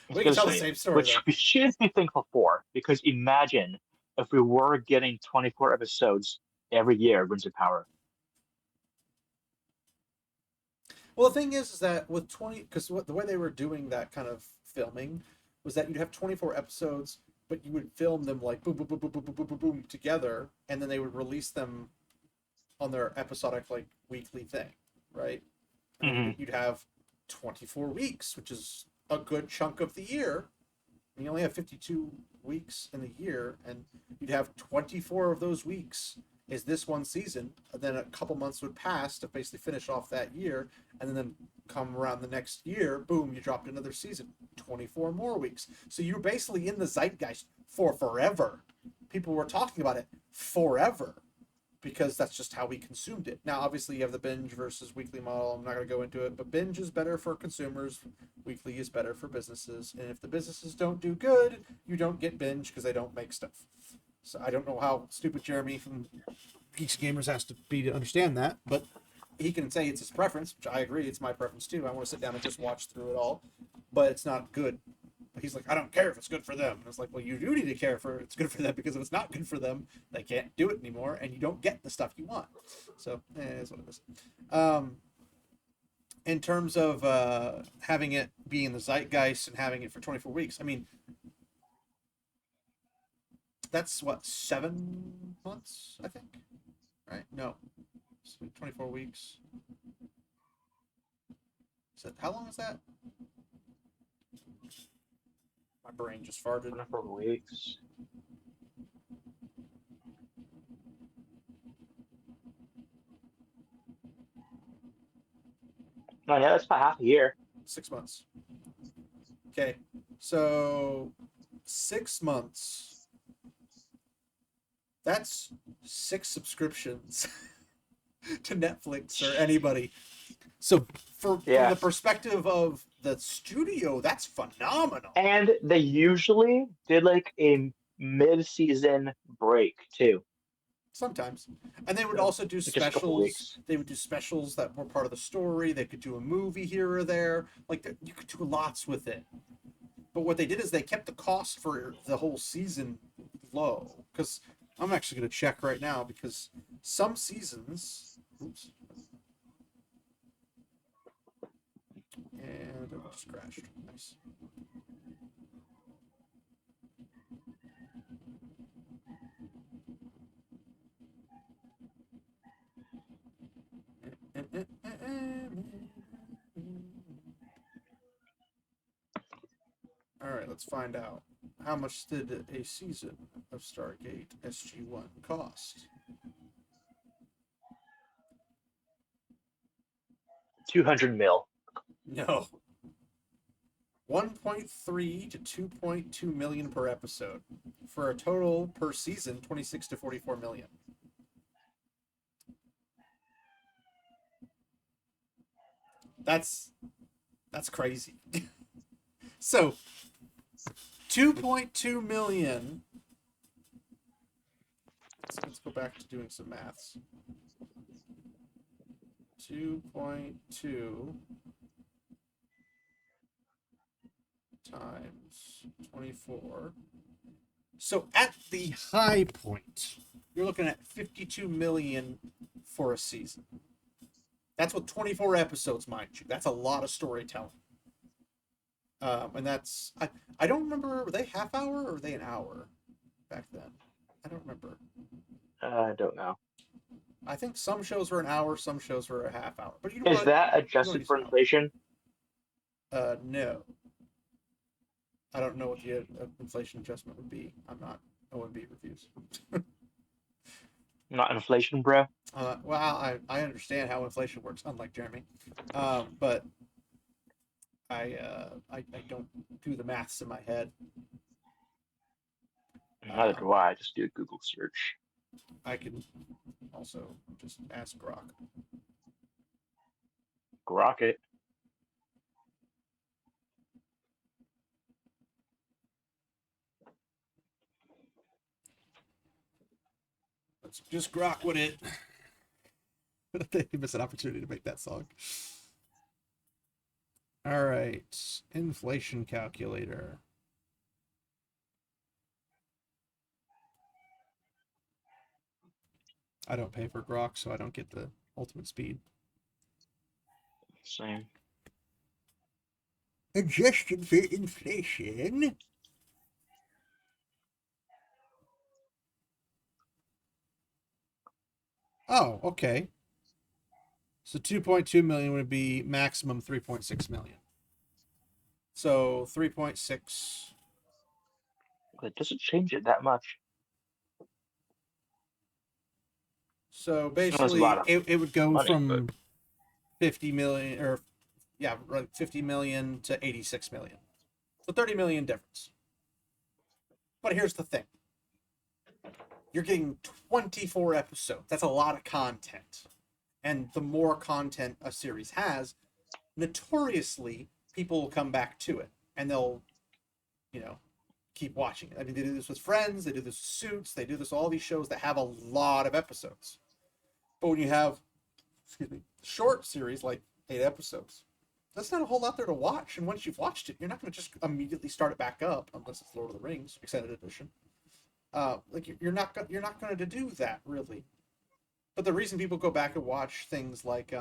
Speaker 1: We can
Speaker 2: going to
Speaker 1: tell the
Speaker 2: say,
Speaker 1: same story
Speaker 2: which
Speaker 1: though.
Speaker 2: we should be thankful for, because imagine if we were getting 24 episodes every year of Rings of Power.
Speaker 1: Well, the thing is that with 20, because the way they were doing that kind of filming was that you'd have 24 episodes, but you would film them like boom, boom, boom, boom, boom, boom, boom, boom, boom together, and then they would release them on their episodic like weekly thing, right? And then
Speaker 2: Mm-hmm.
Speaker 1: you'd have 24 weeks, which is a good chunk of the year. And you only have 52 weeks in the year, and you'd have 24 of those weeks is this one season. And then a couple months would pass to basically finish off that year, and then come around the next year, boom, you dropped another season, 24 more weeks. So you're basically in the zeitgeist for forever. People were talking about it forever because that's just how we consumed it. Now, obviously, you have the binge versus weekly model. I'm not going to go into it, but binge is better for consumers. Weekly is better for businesses. And if the businesses don't do good, you don't get binge because they don't make stuff. So I don't know how stupid Jeremy from Geeks Gamers has to be to understand that, but he can say it's his preference, which I agree. It's my preference too. I want to sit down and just watch through it all, but it's not good. But he's like, I don't care if it's good for them. And it's like, well, you do need to care for it's good for them, because if it's not good for them, they can't do it anymore, and you don't get the stuff you want. So, it's what it is. In terms of having it be in the zeitgeist and having it for 24 weeks, I mean, that's what, 7 months, I think, right? No, 24 weeks. How long is that? My brain just farted.
Speaker 2: 24 weeks. No, yeah, that's about half a year.
Speaker 1: 6 months. Okay, so 6 months. That's 6 subscriptions to Netflix or anybody. So from
Speaker 2: Yeah.
Speaker 1: the perspective of the studio, that's phenomenal.
Speaker 2: And they usually did like a mid-season break too.
Speaker 1: Sometimes, and they would
Speaker 2: So,
Speaker 1: also do
Speaker 2: like just a couple
Speaker 1: specials.
Speaker 2: weeks.
Speaker 1: They would do specials that were part of the story. They could do a movie here or there. Like you could do lots with it. But what they did is they kept the cost for the whole season low. Because I'm actually going to check right now, because some seasons. Oops. And it just crashed. Nice. All right, let's find out. How much did a season of Stargate SG-1 cost?
Speaker 2: 200 mil.
Speaker 1: No. 1.3 to 2.2 million per episode, for a total per season 26 to 44 million. That's crazy. So 2.2 million let's go back to doing some maths. 2.2 times 24. So at the high point, you're looking at 52 million for a season. That's with 24 episodes, mind you. That's a lot of storytelling. And that's I don't remember, were they half hour or were they an hour back then? I don't remember.
Speaker 2: I don't know.
Speaker 1: I think some shows were an hour, some shows were a half hour. But you know
Speaker 2: Is
Speaker 1: what?
Speaker 2: that
Speaker 1: You
Speaker 2: adjusted for inflation?
Speaker 1: No. I don't know what the inflation adjustment would be. I'm not OMB reviews.
Speaker 2: Not inflation, bro.
Speaker 1: Well, I understand how inflation works, unlike Jeremy, but I don't do the maths in my head.
Speaker 2: Neither do I. Just do a Google search.
Speaker 1: I can also just ask Grok.
Speaker 2: Grok it.
Speaker 1: Let's just Grok with it. They miss an opportunity to make that song. All right, inflation calculator. I don't pay for Grok, so I don't get the ultimate speed.
Speaker 2: Same.
Speaker 1: Adjusted for inflation. Oh, okay. So 2.2 million would be maximum 3.6 million. So 3.6.
Speaker 2: It doesn't change it that much.
Speaker 1: So
Speaker 2: Well, there's a
Speaker 1: basically,
Speaker 2: lot of
Speaker 1: it would go
Speaker 2: money,
Speaker 1: from
Speaker 2: but
Speaker 1: 50 million, or yeah, right, 50 million to 86 million. So 30 million difference. But here's the thing. You're getting 24 episodes. That's a lot of content. And the more content a series has, notoriously, people will come back to it. And they'll, you know, keep watching it. I mean, they do this with Friends, they do this with Suits, they do this with all these shows that have a lot of episodes. But when you have, excuse me, short series like 8 episodes, that's not a whole lot there to watch. And once you've watched it, you're not going to just immediately start it back up unless it's Lord of the Rings extended edition. Like you're not going to do that really. But the reason people go back and watch things like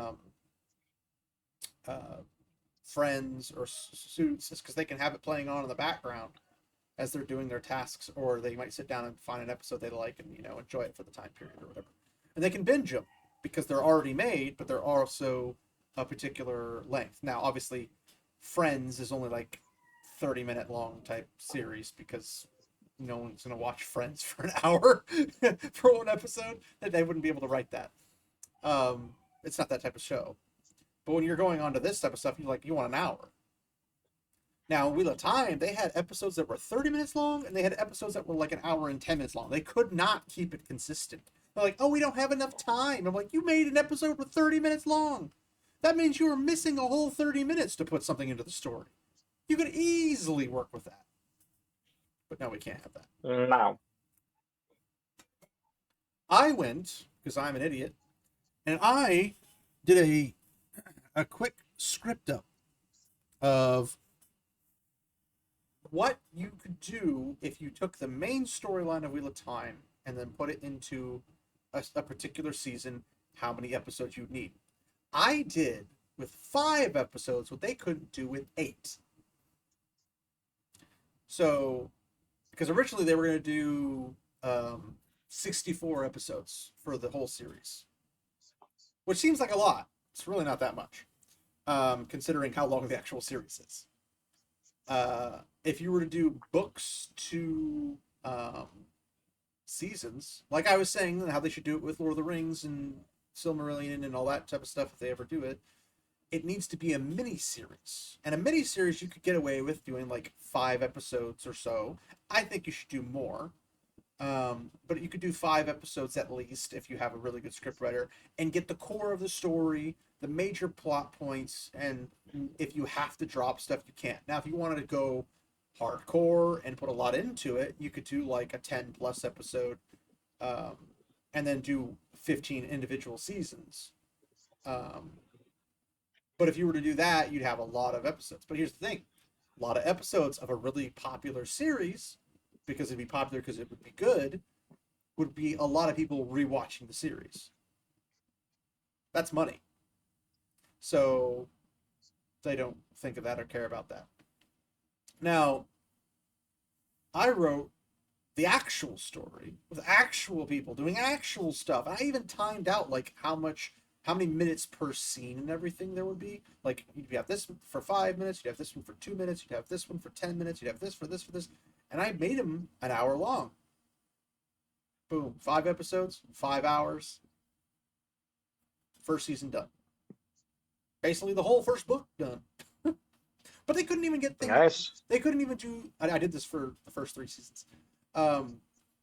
Speaker 1: Friends or Suits is because they can have it playing on in the background as they're doing their tasks, or they might sit down and find an episode they like and enjoy it for the time period or whatever. And they can binge them because they're already made, but they're also a particular length. Now, obviously, Friends is only like 30-minute long type series because no one's going to watch Friends for an hour for one episode. That they wouldn't be able to write that. It's not that type of show. But when you're going on to this type of stuff, you want an hour. Now, Wheel of Time, they had episodes that were 30 minutes long, and they had episodes that were like an hour and 10 minutes long. They could not keep it consistent. They're like, oh, we don't have enough time. I'm like, you made an episode with 30 minutes long. That means you were missing a whole 30 minutes to put something into the story. You could easily work with that. But no, we can't have that.
Speaker 2: no.
Speaker 1: I went, because I'm an idiot, and I did a quick script up of what you could do if you took the main storyline of Wheel of Time and then put it into a particular season, how many episodes you'd need. I did with 5 episodes what they couldn't do with 8. So, because originally they were going to do 64 episodes for the whole series, which seems like a lot. It's really not that much, considering how long the actual series is. If you were to do books to seasons, like I was saying, how they should do it with Lord of the Rings and Silmarillion and all that type of stuff, if they ever do it, it needs to be a mini series. And a mini series you could get away with doing like 5 episodes or so. I think you should do more. But you could do 5 episodes at least if you have a really good scriptwriter and get the core of the story, the major plot points, and if you have to drop stuff, you can't. Now, if you wanted to go hardcore and put a lot into it, you could do like a 10 plus episode and then do 15 individual seasons. Um, but if you were to do that, you'd have a lot of episodes. But here's the thing: a lot of episodes of a really popular series, because it'd be popular because it would be good, would be a lot of people rewatching the series. That's money. So they don't think of that or care about that. Now, I wrote the actual story with actual people doing actual stuff. I even timed out like how many minutes per scene and everything there would be. Like you'd have this for 5 minutes, you'd have this one for 2 minutes, you'd have this one for 10 minutes, you'd have this for this for this, and I made them an hour long. Boom, 5 episodes, 5 hours. First season done. Basically, the whole first book done. But they couldn't even get things.
Speaker 2: Nice.
Speaker 1: They couldn't even do. I did this for the first 3 seasons.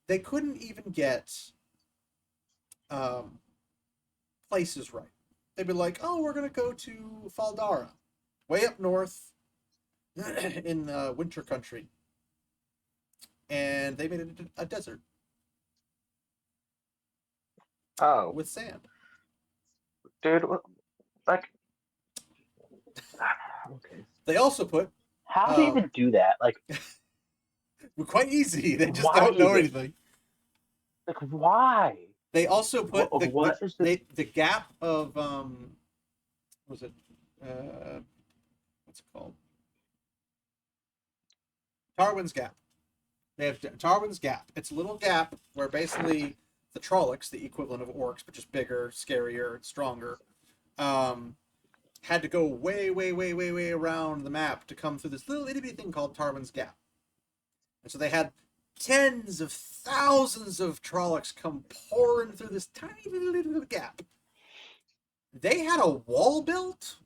Speaker 1: They couldn't even get places right. They'd be like, "Oh, we're gonna go to Faldara, way up north in winter country," and they made it a desert
Speaker 2: Oh,
Speaker 1: with sand.
Speaker 2: dude, like, okay.
Speaker 1: They also put
Speaker 2: How do you even do that? Like,
Speaker 1: quite eeasly. They just
Speaker 2: why
Speaker 1: don't know
Speaker 2: even?
Speaker 1: anything.
Speaker 2: Like, why?
Speaker 1: They also put
Speaker 2: What is the?
Speaker 1: the gap of what was it what's it called? Tarwin's Gap. They have Tarwin's Gap. It's a little gap where basically the Trollocs, the equivalent of orcs, but just bigger, scarier, stronger, had to go way, way, way, way, way around the map to come through this little itty bitty thing called Tarwin's Gap. And so they had tens of thousands of Trollocs come pouring through this tiny little gap. They had a wall built.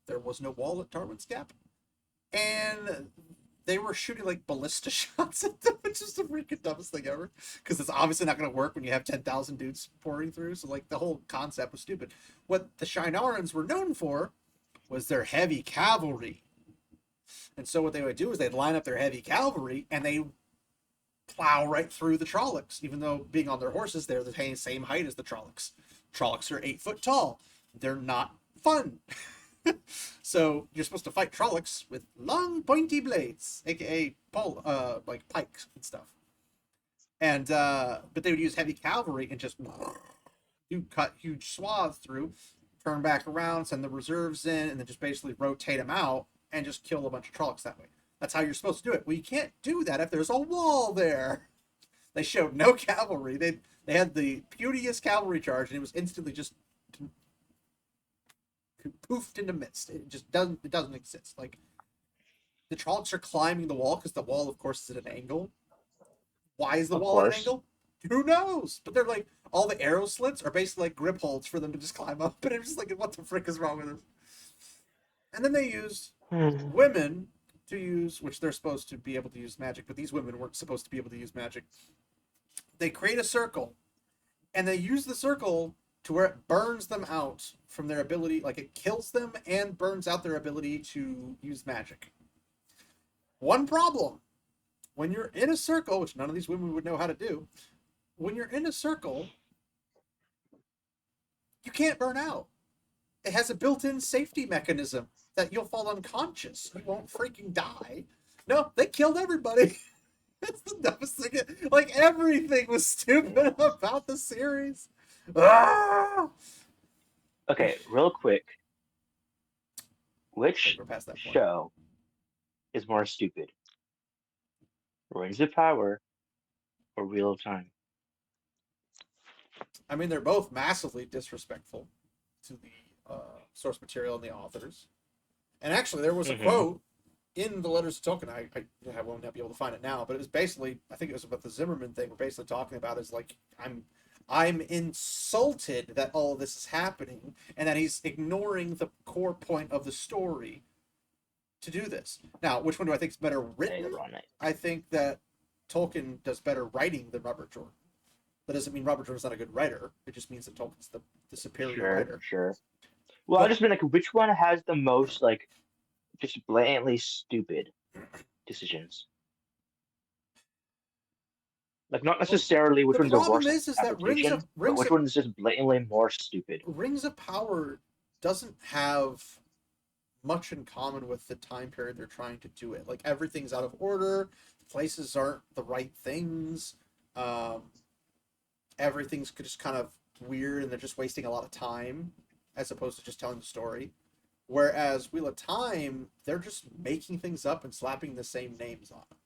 Speaker 1: There was no wall at Tarwin's Gap. And they were shooting like ballista shots at them, which is the freaking dumbest thing ever. Because it's obviously not going to work when you have 10,000 dudes pouring through. So like the whole concept was stupid. What the Shienarans were known for was their heavy cavalry. And so what they would do is they'd line up their heavy cavalry and they plow right through the Trollocs, even though being on their horses, they're the same height as the Trollocs. Trollocs are 8 foot tall. They're not fun. So you're supposed to fight Trollocs with long pointy blades, aka like pikes and stuff. And but they would use heavy cavalry and just cut huge swaths through, turn back around, send the reserves in, and then just basically rotate them out and just kill a bunch of Trollocs that way. That's how you're supposed to do it. Well, you can't do that if there's a wall there. They showed no cavalry. They had the putiest cavalry charge, and it was instantly just poofed into mist. It just doesn't exist. Like the Trollocs are climbing the wall because the wall, of course, is at an angle. Why is the wall at an angle? Who knows? But they're like all the arrow slits are basically like grip holds for them to just climb up. And I'm just like, what the frick is wrong with this? And then they used women to use, which they're supposed to be able to use magic, but these women weren't supposed to be able to use magic. They create a circle, and they use the circle to where it burns them out from their ability, like it kills them and burns out their ability to use magic. One problem: when you're in a circle, which none of these women would know how to do, when you're in a circle, you can't burn out. It has a built-in safety mechanism that you'll fall unconscious. You won't freaking die. No, they killed everybody. That's the dumbest thing. Like, everything was stupid about the series. Ah!
Speaker 2: Okay, real quick. Which
Speaker 1: We're past that point.
Speaker 2: show is more stupid? Rings of Power or Wheel of Time?
Speaker 1: I mean, they're both massively disrespectful to the source material and the authors. And actually, there was a quote in the Letters to Tolkien. I won't be able to find it now, but it was basically, I think it was about the Zimmerman thing. We're basically talking about is like, I'm insulted that all of this is happening and that he's ignoring the core point of the story to do this. Now, which one do I think is better written? I think that Tolkien does better writing than Robert Jordan. That doesn't mean Robert Jordan's not a good writer. It just means that Tolkien's the superior writer.
Speaker 2: Sure. Well, I just mean like, which one has the most like just blatantly stupid decisions? Like, not
Speaker 1: Well,
Speaker 2: necessarily which
Speaker 1: the
Speaker 2: ones are
Speaker 1: problem
Speaker 2: worse
Speaker 1: is that
Speaker 2: adaptation, but which one's just blatantly more stupid.
Speaker 1: Rings of Power doesn't have much in common with the time period they're trying to do it. Like everything's out of order, places aren't the right things, um, everything's just kind of weird, and they're just wasting a lot of time as opposed to just telling the story. Whereas Wheel of Time, they're just making things up and slapping the same names on them.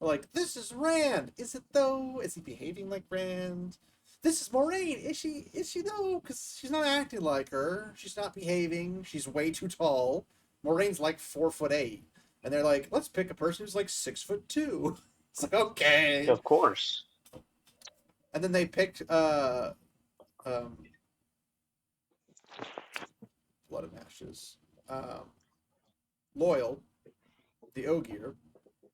Speaker 1: Like, this is Rand. Is it though? Is he behaving like Rand? This is Moraine. Is she? Is she though? Because she's not acting like her. She's not behaving. She's way too tall. Moraine's like 4'8", and they're like, let's pick a person who's like 6'2". It's like, okay.
Speaker 2: Of course.
Speaker 1: And then they picked um Blood and Ashes, Loyal, the Ogier.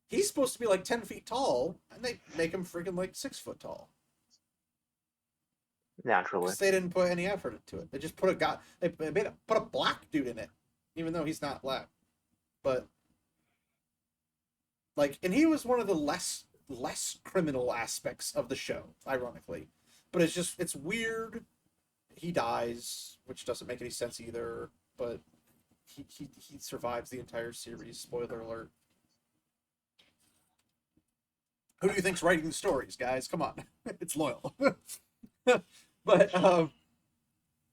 Speaker 1: He's supposed to be like 10 feet tall, and they make him freaking like 6 foot tall.
Speaker 2: Naturally.
Speaker 1: Because they didn't put any effort into it. They just put put a black dude in it, even though he's not black. But like, and he was one of the less criminal aspects of the show, ironically. But it's weird. He dies, which doesn't make any sense either. But he survives the entire series. Spoiler alert. Who do you think's writing the stories, guys? Come on, it's Loyal. But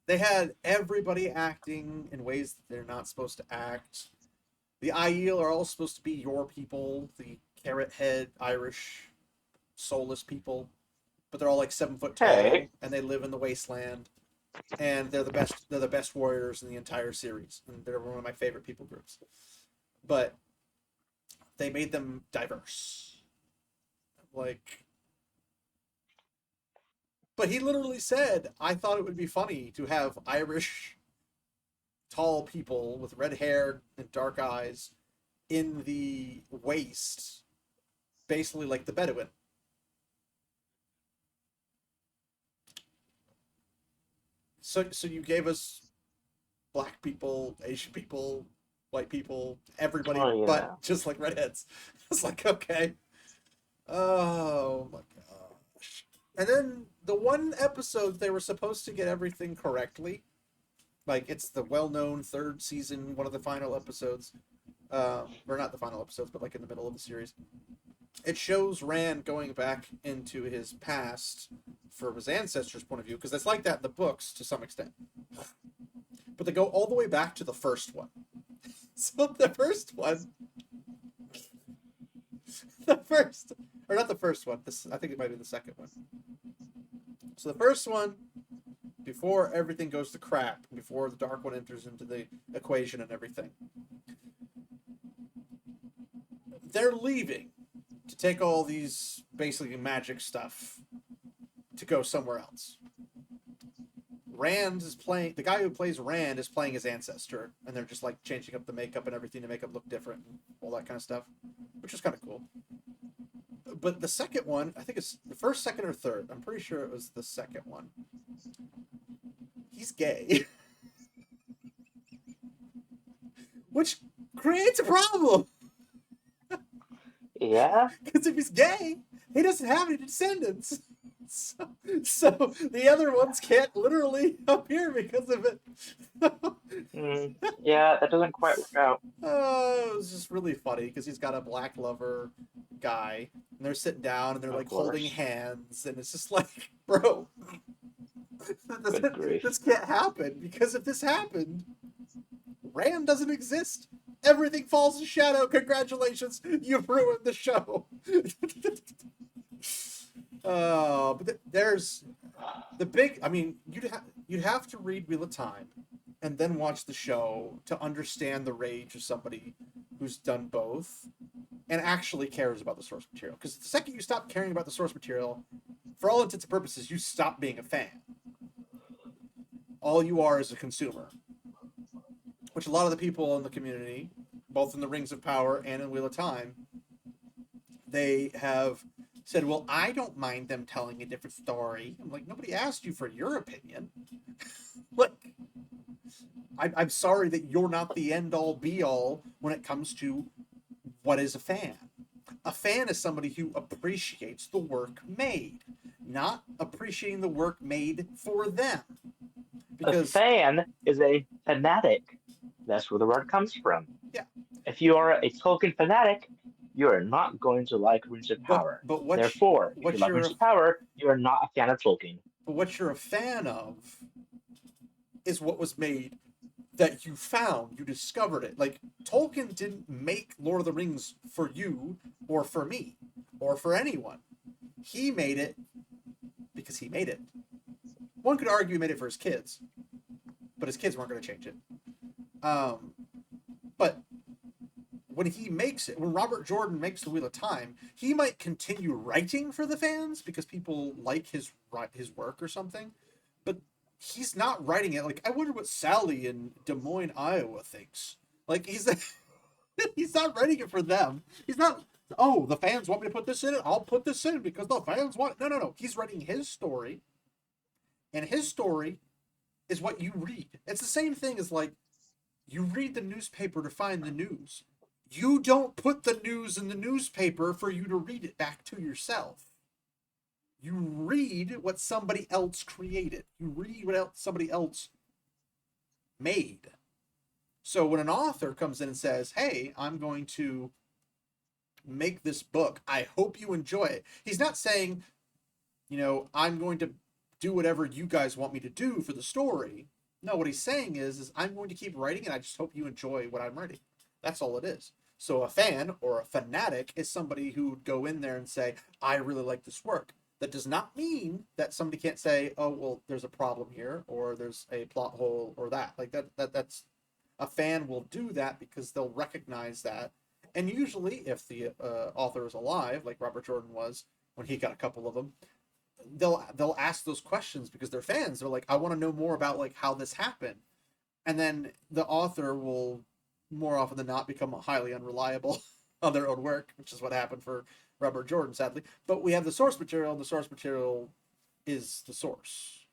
Speaker 1: they had everybody acting in ways that they're not supposed to act. The Aiel are all supposed to be your people, the carrot head Irish soulless people, but they're all like 7 foot tall,
Speaker 2: Hey.
Speaker 1: and they live in the wasteland. And they're the best. They're the best warriors in the entire series, and they're one of my favorite people groups. But they made them diverse. Like, but he literally said, I thought it would be funny to have Irish tall people with red hair and dark eyes in the waste, basically like the Bedouin. So you gave us black people, Asian people, white people, everybody,
Speaker 2: Oh, yeah.
Speaker 1: but just like redheads. It's like, okay. Oh my gosh. And then the one episode they were supposed to get everything correctly. Like, it's the well-known third season, one of the final episodes. Or not the final episodes, but like in the middle of the series. It shows Rand going back into his past from his ancestors' point of view, because it's like that in the books to some extent. But they go all the way back to the first one. So the first one, or not the first one, I think it might be the second one. So the first one, before everything goes to crap, before the Dark One enters into the equation and everything, they're leaving to take all these basically magic stuff to go somewhere else. Rand is playing, the guy who plays Rand is playing his ancestor, and they're just like changing up the makeup and everything to make it look different and all that kind of stuff, which is kind of cool. But the second one, I think it's the first, second, or third. I'm pretty sure it was the second one. He's gay. Which creates a problem.
Speaker 2: Yeah?
Speaker 1: Because if he's gay, he doesn't have any descendants. So the other ones can't literally appear because of it.
Speaker 2: Yeah, that doesn't quite work out.
Speaker 1: It was just really funny because he's got a black lover guy, and they're sitting down and they're like holding hands, and it's just like, bro, this can't happen, because if this happened, Rand doesn't exist. Everything falls in shadow. Congratulations, you've ruined the show. But there's the big. I mean, you'd have to read Wheel of Time and then watch the show to understand the rage of somebody who's done both and actually cares about the source material. Because the second you stop caring about the source material, for all intents and purposes, you stop being a fan. All you are is a consumer. Which a lot of the people in the community, both in the Rings of Power and in Wheel of Time, they have said, well, I don't mind them telling a different story. I'm like, nobody asked you for your opinion. Like, I'm sorry that you're not the end-all, be-all when it comes to what is a fan. A fan is somebody who appreciates the work made, not appreciating the work made for them.
Speaker 2: A
Speaker 1: Because
Speaker 2: fan is a fanatic. That's where the word comes from.
Speaker 1: yeah,
Speaker 2: If you are a Tolkien fanatic, you are not going to like Rings of
Speaker 1: but
Speaker 2: Power.
Speaker 1: but
Speaker 2: Therefore, if you
Speaker 1: what
Speaker 2: like
Speaker 1: you're
Speaker 2: Rings of Power, you are not a fan of Tolkien.
Speaker 1: but what you're a fan of is what was made that you found, you discovered it. Like Tolkien didn't make Lord of the Rings for you or for me or for anyone. He made it because he made it. One could argue he made it for his kids, but his kids weren't going to change it. But when he makes it, when Robert Jordan makes the Wheel of Time, he might continue writing for the fans because people like his work or something, but he's not writing it. Like, I wonder what Sally in Des Moines, Iowa thinks. Like, he's not writing it for them. He's not. Oh, the fans want me to put this in it. I'll put this in because the fans want. No. He's writing his story, and his story is what you read. It's the same thing as like you read the newspaper to find the news. You don't put the news in the newspaper for you to read it back to yourself. You read what somebody else created. You read what somebody else made. So when an author comes in and says, hey, I'm going to make this book, I hope you enjoy it. He's not saying, I'm going to do whatever you guys want me to do for the story. No, what he's saying is I'm going to keep writing and I just hope you enjoy what I'm writing. That's all it is. So a fan or a fanatic is somebody who would go in there and say, I really like this work. That does not mean that somebody can't say, oh, well, there's a problem here or there's a plot hole or that. Like that's a fan will do that because they'll recognize that. And usually if the author is alive, like Robert Jordan was when he got a couple of them, they'll ask those questions because they're fans. They're like, I want to know more about like how this happened. And then the author will more often than not become highly unreliable on their own work, which is what happened for Robert Jordan, sadly. But we have the source material, and the source material is the source.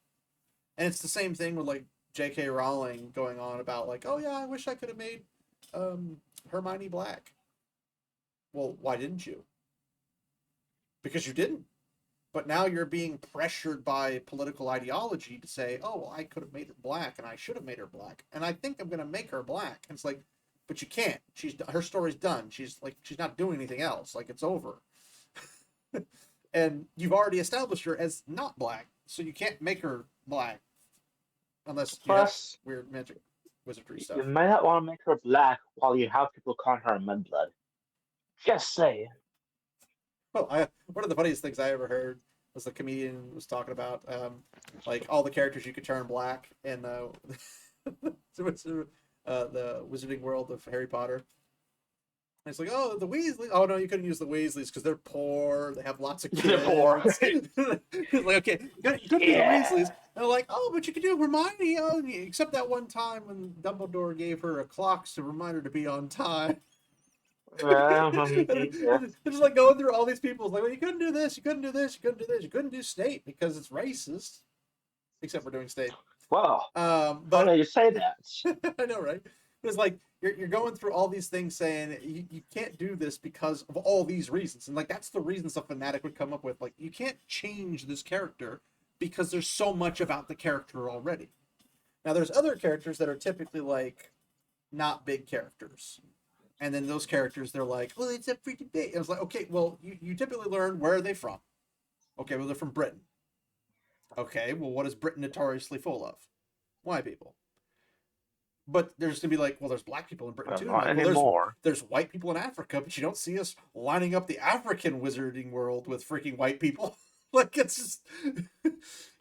Speaker 1: And it's the same thing with like J.K. Rowling going on about like, oh yeah, I wish I could have made Hermione black. Well, why didn't you? Because you didn't. But now you're being pressured by political ideology to say, oh, well, I could have made her black and I should have made her black. And I think I'm going to make her black. And it's like, but you can't. Her story's done. She's not doing anything else. Like, it's over. And you've already established her as not black. So you can't make her black unless you have
Speaker 2: Plus,
Speaker 1: weird magic wizardry stuff.
Speaker 2: you might not want to make her black while you have people calling her mudblood. Just saying.
Speaker 1: Well, one of the funniest things I ever heard was the comedian was talking about like all the characters you could turn black in the Wizarding World of Harry Potter. And it's like, oh, the Weasleys. Oh no, you couldn't use the Weasleys because they're poor. They have lots of kids.
Speaker 2: They're poor.
Speaker 1: It's like, okay, you couldn't do the Weasleys. And they're like, oh, but you could do Hermione. Oh, except that one time when Dumbledore gave her a clock to remind her to be on time. It's just like going through all these people. It's like, well, you couldn't do this, you couldn't do this, you couldn't do this, you couldn't do Snape because it's racist. Except for doing Snape.
Speaker 2: Well,
Speaker 1: but
Speaker 2: funny you say that.
Speaker 1: I know, right? It's like you're going through all these things saying you can't do this because of all these reasons, and like that's the reasons a fanatic would come up with. Like you can't change this character because there's so much about the character already. Now there's other characters that are typically like not big characters. And then those characters, they're like, well, it's a freaking big. I was like, okay, well, you typically learn where are they from? Okay, well, they're from Britain. Okay, well, what is Britain notoriously full of? White people. But there's gonna be like, well, there's black people in Britain too.
Speaker 2: Not
Speaker 1: Like, well,
Speaker 2: anymore.
Speaker 1: there's white people in Africa, but you don't see us lining up the African wizarding world with freaking white people. Like it's just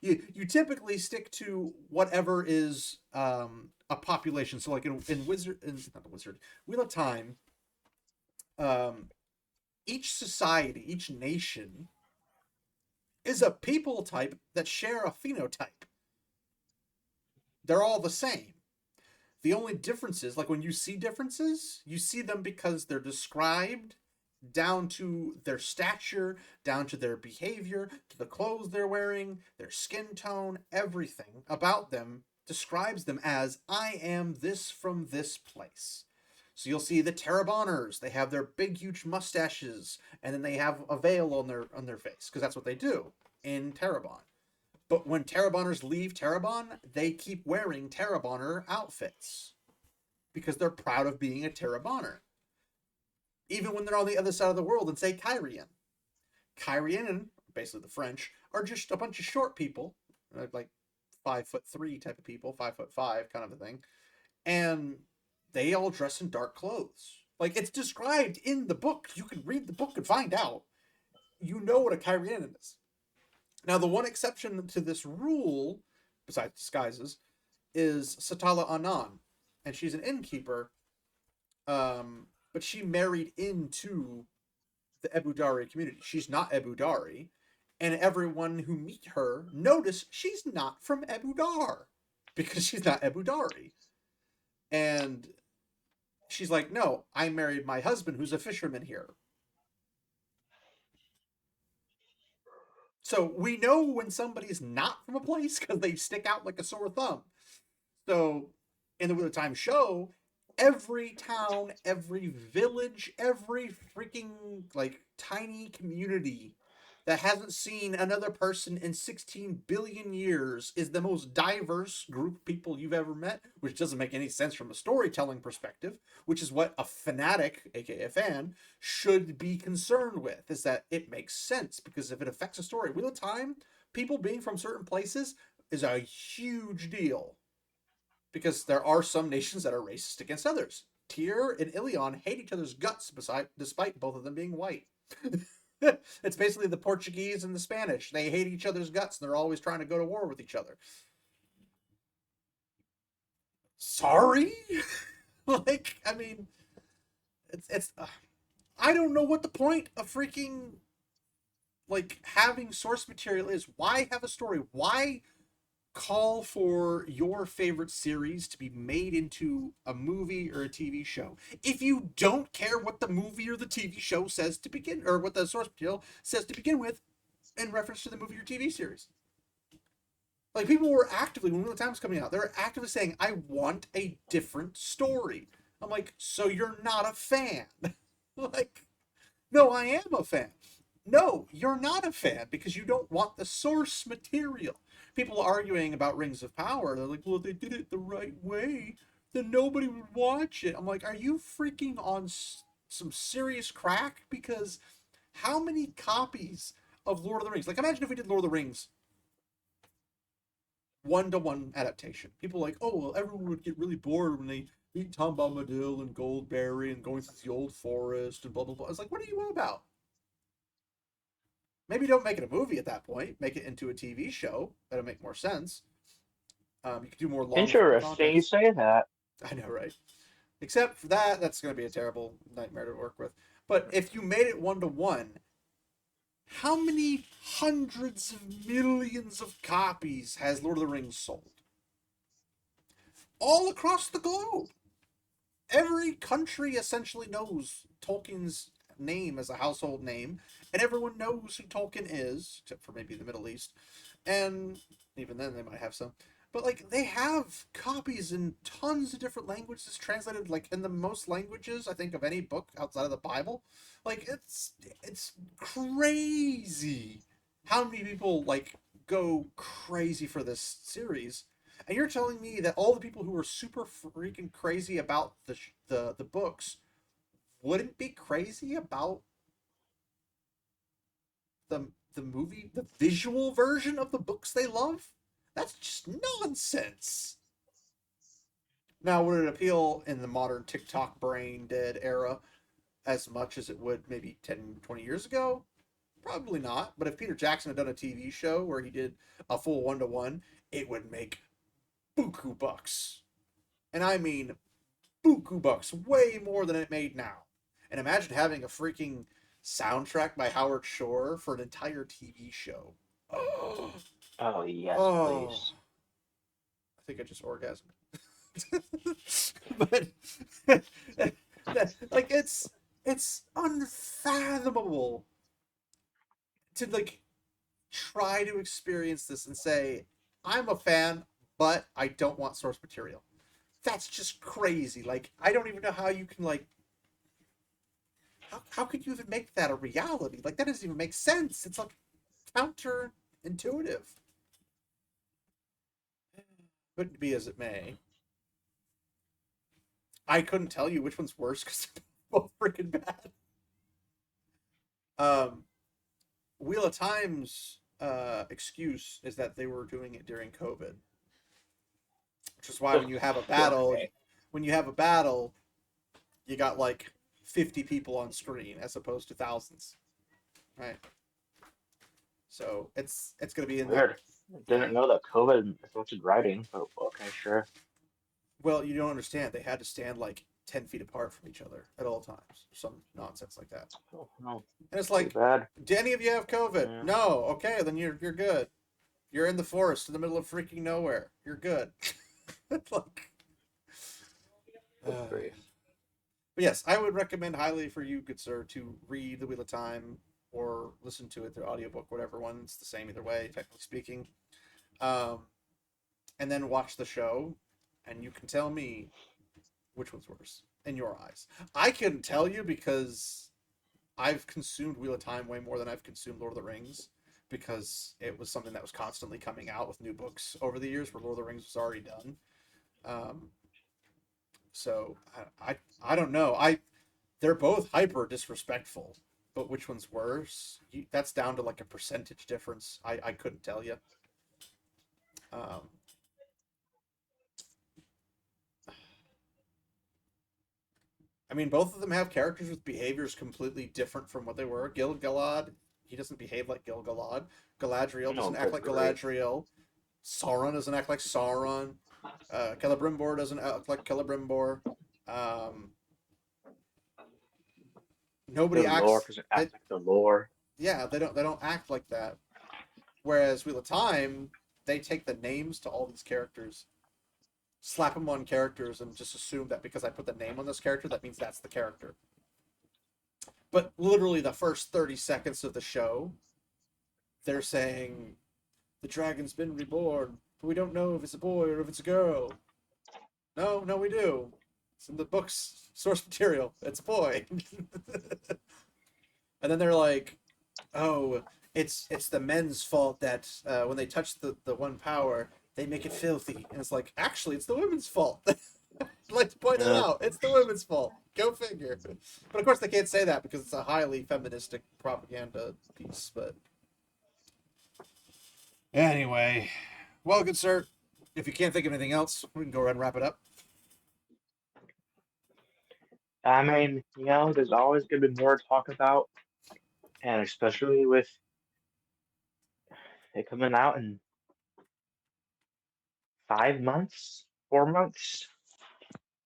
Speaker 1: you typically stick to whatever is a population. So like in not the Wizard Wheel of Time, each society, each nation is a people type that share a phenotype. They're all the same. The only differences, like when you see differences, you see them because they're described down to their stature, down to their behavior, to the clothes they're wearing, their skin tone, everything about them describes them as I am this from this place. So you'll see the Terrabonners. They have their big, huge mustaches, and then they have a veil on their face because that's what they do in Terrabon. But when Terrabonners leave Terrabon, they keep wearing Terrabonner outfits because they're proud of being a Terrabonner. Even when they're on the other side of the world and say Kyrian. Kyrian, basically the French, are just a bunch of short people, like 5'3" type of people, 5'5" kind of a thing, and they all dress in dark clothes. Like it's described in the book. You can read the book and find out. You know what a Kyrian is. Now, the one exception to this rule, besides disguises, is Satala Anan, and she's an innkeeper, but she married into the Ebudari community. She's not Ebudari, and everyone who meet her notice she's not from Ebudar because she's not Ebudari. And she's like, "No, I married my husband who's a fisherman here." So we know when somebody's not from a place because they stick out like a sore thumb. So in the Wheel of Time show, every town, every village, every freaking like tiny community that hasn't seen another person in 16 billion years is the most diverse group of people you've ever met, which doesn't make any sense from a storytelling perspective, which is what a fanatic, aka a fan, should be concerned with, is that it makes sense because if it affects a story. Wheel of Time, people being from certain places is a huge deal because there are some nations that are racist against others. Tyr and Ilion hate each other's guts despite both of them being white. It's basically the Portuguese and the Spanish. They hate each other's guts and they're always trying to go to war with each other. Sorry? Like, I mean, it's I don't know what the point of freaking like having source material is. Why have a story? Why call for your favorite series to be made into a movie or a TV show if you don't care what the movie or the TV show says to begin, or what the source material says to begin with in reference to the movie or TV series? Like people were actively, when Wheel of Time was coming out, they were actively saying, "I want a different story." I'm like, so you're not a fan? Like, no, I am a fan. No, you're not a fan because you don't want the source material. People arguing about Rings of Power, they're like, well, if they did it the right way, then nobody would watch it. I'm like, are you freaking on some serious crack? Because how many copies of Lord of the Rings? Like, imagine if we did Lord of the Rings one-to-one adaptation. People are like, oh, well, everyone would get really bored when they meet Tom Bombadil and Goldberry and going through the old forest and blah, blah, blah. I was like, what are you on about? Maybe don't make it a movie at that point. Make it into a TV show. That'll make more sense. You could do more long form
Speaker 2: Interesting you
Speaker 1: content.
Speaker 2: say that.
Speaker 1: I know, right? Except for that, that's going to be a terrible nightmare to work with. But if you made it one-to-one, how many hundreds of millions of copies has Lord of the Rings sold? All across the globe. Every country essentially knows Tolkien's name as a household name, and everyone knows who Tolkien is, except for maybe the Middle East. And even then, they might have some. But like, they have copies in tons of different languages, translated like in the most languages I think of any book outside of the Bible. Like, it's crazy how many people like go crazy for this series. And you're telling me that all the people who are super freaking crazy about the books wouldn't be crazy about the movie, the visual version of the books they love? That's just nonsense. Now, would it appeal in the modern TikTok brain dead era as much as it would maybe 10, 20 years ago? Probably not. But if Peter Jackson had done a TV show where he did a full one-to-one, it would make buku bucks. And I mean buku bucks, way more than it made now. And imagine having a freaking soundtrack by Howard Shore for an entire TV show. Oh,
Speaker 2: Oh, yes,
Speaker 1: oh,
Speaker 2: please.
Speaker 1: I think I just orgasmed. But like it's unfathomable to like try to experience this and say I'm a fan, but I don't want source material. That's just crazy. Like, I don't even know how you can, like, how could you even make that a reality? Like, that doesn't even make sense. It's like counterintuitive. But be as it may, I couldn't tell you which one's worse because they're both freaking bad. Um, Wheel of Time's excuse is that they were doing it during COVID, which is why when you have a battle,
Speaker 2: Okay.
Speaker 1: when you have a battle, you got like 50 people on screen as opposed to thousands, right? So it's gonna be in the
Speaker 2: Weird. Didn't know that COVID affected writing, but okay, sure.
Speaker 1: well, you don't understand. They had to stand like 10 feet apart from each other at all times, some nonsense like that.
Speaker 2: Oh, no,
Speaker 1: And it's
Speaker 2: too
Speaker 1: like,
Speaker 2: bad.
Speaker 1: do any of you have COVID?
Speaker 2: Yeah,
Speaker 1: No. Okay, then you're good. You're in the forest in the middle of freaking nowhere. You're good. Like,
Speaker 2: good
Speaker 1: uh,
Speaker 2: grief.
Speaker 1: but yes, I would recommend highly for you, good sir, to read The Wheel of Time or listen to it through audiobook, whatever one. It's the same either way, technically speaking. Um, and then watch the show, and you can tell me which one's worse in your eyes. I couldn't tell you because I've consumed Wheel of Time way more than I've consumed Lord of the Rings because it was something that was constantly coming out with new books over the years where Lord of the Rings was already done. Um, so I don't know. They're both hyper disrespectful, but which one's worse? That's down to like a percentage difference. I couldn't tell you. Um, I mean, both of them have characters with behaviors completely different from what they were. Gil-galad, he doesn't behave like Gil-galad. Galadriel
Speaker 2: No,
Speaker 1: doesn't act
Speaker 2: good
Speaker 1: like
Speaker 2: grief.
Speaker 1: Galadriel. Sauron doesn't act like Sauron. Celebrimbor doesn't act like Celebrimbor. Um,
Speaker 2: The
Speaker 1: nobody
Speaker 2: lore
Speaker 1: acts.
Speaker 2: doesn't
Speaker 1: They,
Speaker 2: act like the lore.
Speaker 1: yeah, they don't act like that. Whereas Wheel of Time, they take the names to all these characters, slap them on characters, and just assume that because I put the name on this character, that means that's the character. But literally, the first 30 seconds of the show, they're saying the dragon's been reborn, but we don't know if it's a boy or if it's a girl. No, no, we do. It's in the book's source material. It's a boy. And then they're like, "Oh, it's the men's fault that when they touch the one power, they make it filthy." And it's like, actually, it's the women's fault. I'd like to point that
Speaker 2: Yeah,
Speaker 1: out. It's the women's fault. Go figure. But of course, they can't say that because it's a highly feministic propaganda piece. But anyway, well, good sir. If you can't think of anything else, we can go ahead and wrap it up.
Speaker 2: I mean, there's always gonna be more to talk about, and especially with it coming out in 5 months, 4 months.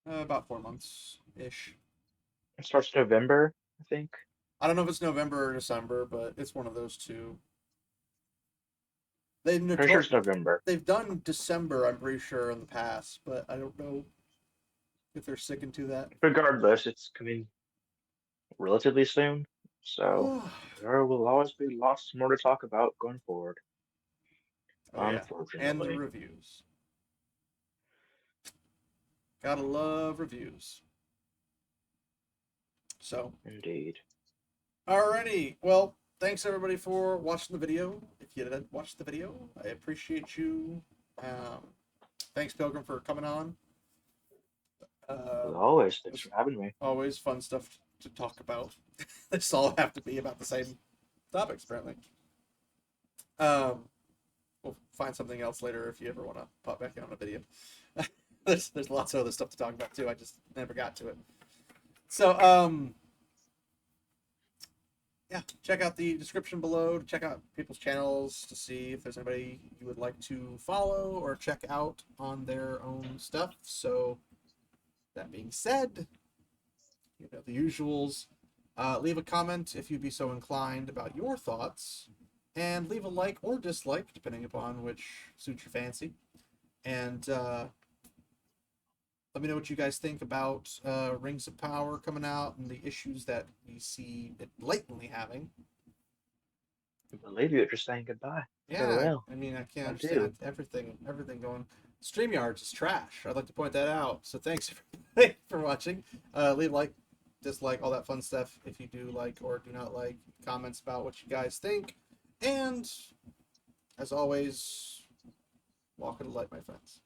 Speaker 1: About 4 months ish.
Speaker 2: It starts November, I think.
Speaker 1: I don't know if it's November or December, but it's one of those two. They've
Speaker 2: Pretty sure
Speaker 1: notor-
Speaker 2: it's November.
Speaker 1: they've done December, I'm pretty sure, in the past, but I don't know if they're sticking to that.
Speaker 2: Regardless, it's coming relatively soon, so
Speaker 1: Oh
Speaker 2: there will always be lots more to talk about going forward.
Speaker 1: yeah, and the
Speaker 2: Unfortunately,
Speaker 1: reviews. Gotta love reviews. So,
Speaker 2: indeed.
Speaker 1: alrighty. Well, thanks everybody for watching the video. If you did watch the video, I appreciate you. Um, thanks Pilgrim for coming on.
Speaker 2: As
Speaker 1: Um,
Speaker 2: always, thanks
Speaker 1: it's
Speaker 2: for having me.
Speaker 1: always fun stuff to talk about. This all have to be about the same topics, apparently. Um, we'll find something else later if you ever want to pop back on a video. There's lots of other stuff to talk about too. I just never got to it. So yeah, check out the description below to check out people's channels to see if there's anybody you would like to follow or check out on their own stuff. So that being said, the usuals. Leave a comment if you'd be so inclined about your thoughts, and leave a like or dislike depending upon which suits your fancy. And let me know what you guys think about Rings of Power coming out and the issues that we see it blatantly having.
Speaker 2: I believe you, you're saying goodbye.
Speaker 1: Yeah,
Speaker 2: Farewell.
Speaker 1: I mean, I can't
Speaker 2: Adieu.
Speaker 1: understand everything going. StreamYards is trash. I'd like to point that out. So thanks for watching. Leave a like, dislike, all that fun stuff if you do like or do not like. Comments about what you guys think. And as always, walk in the light, my friends.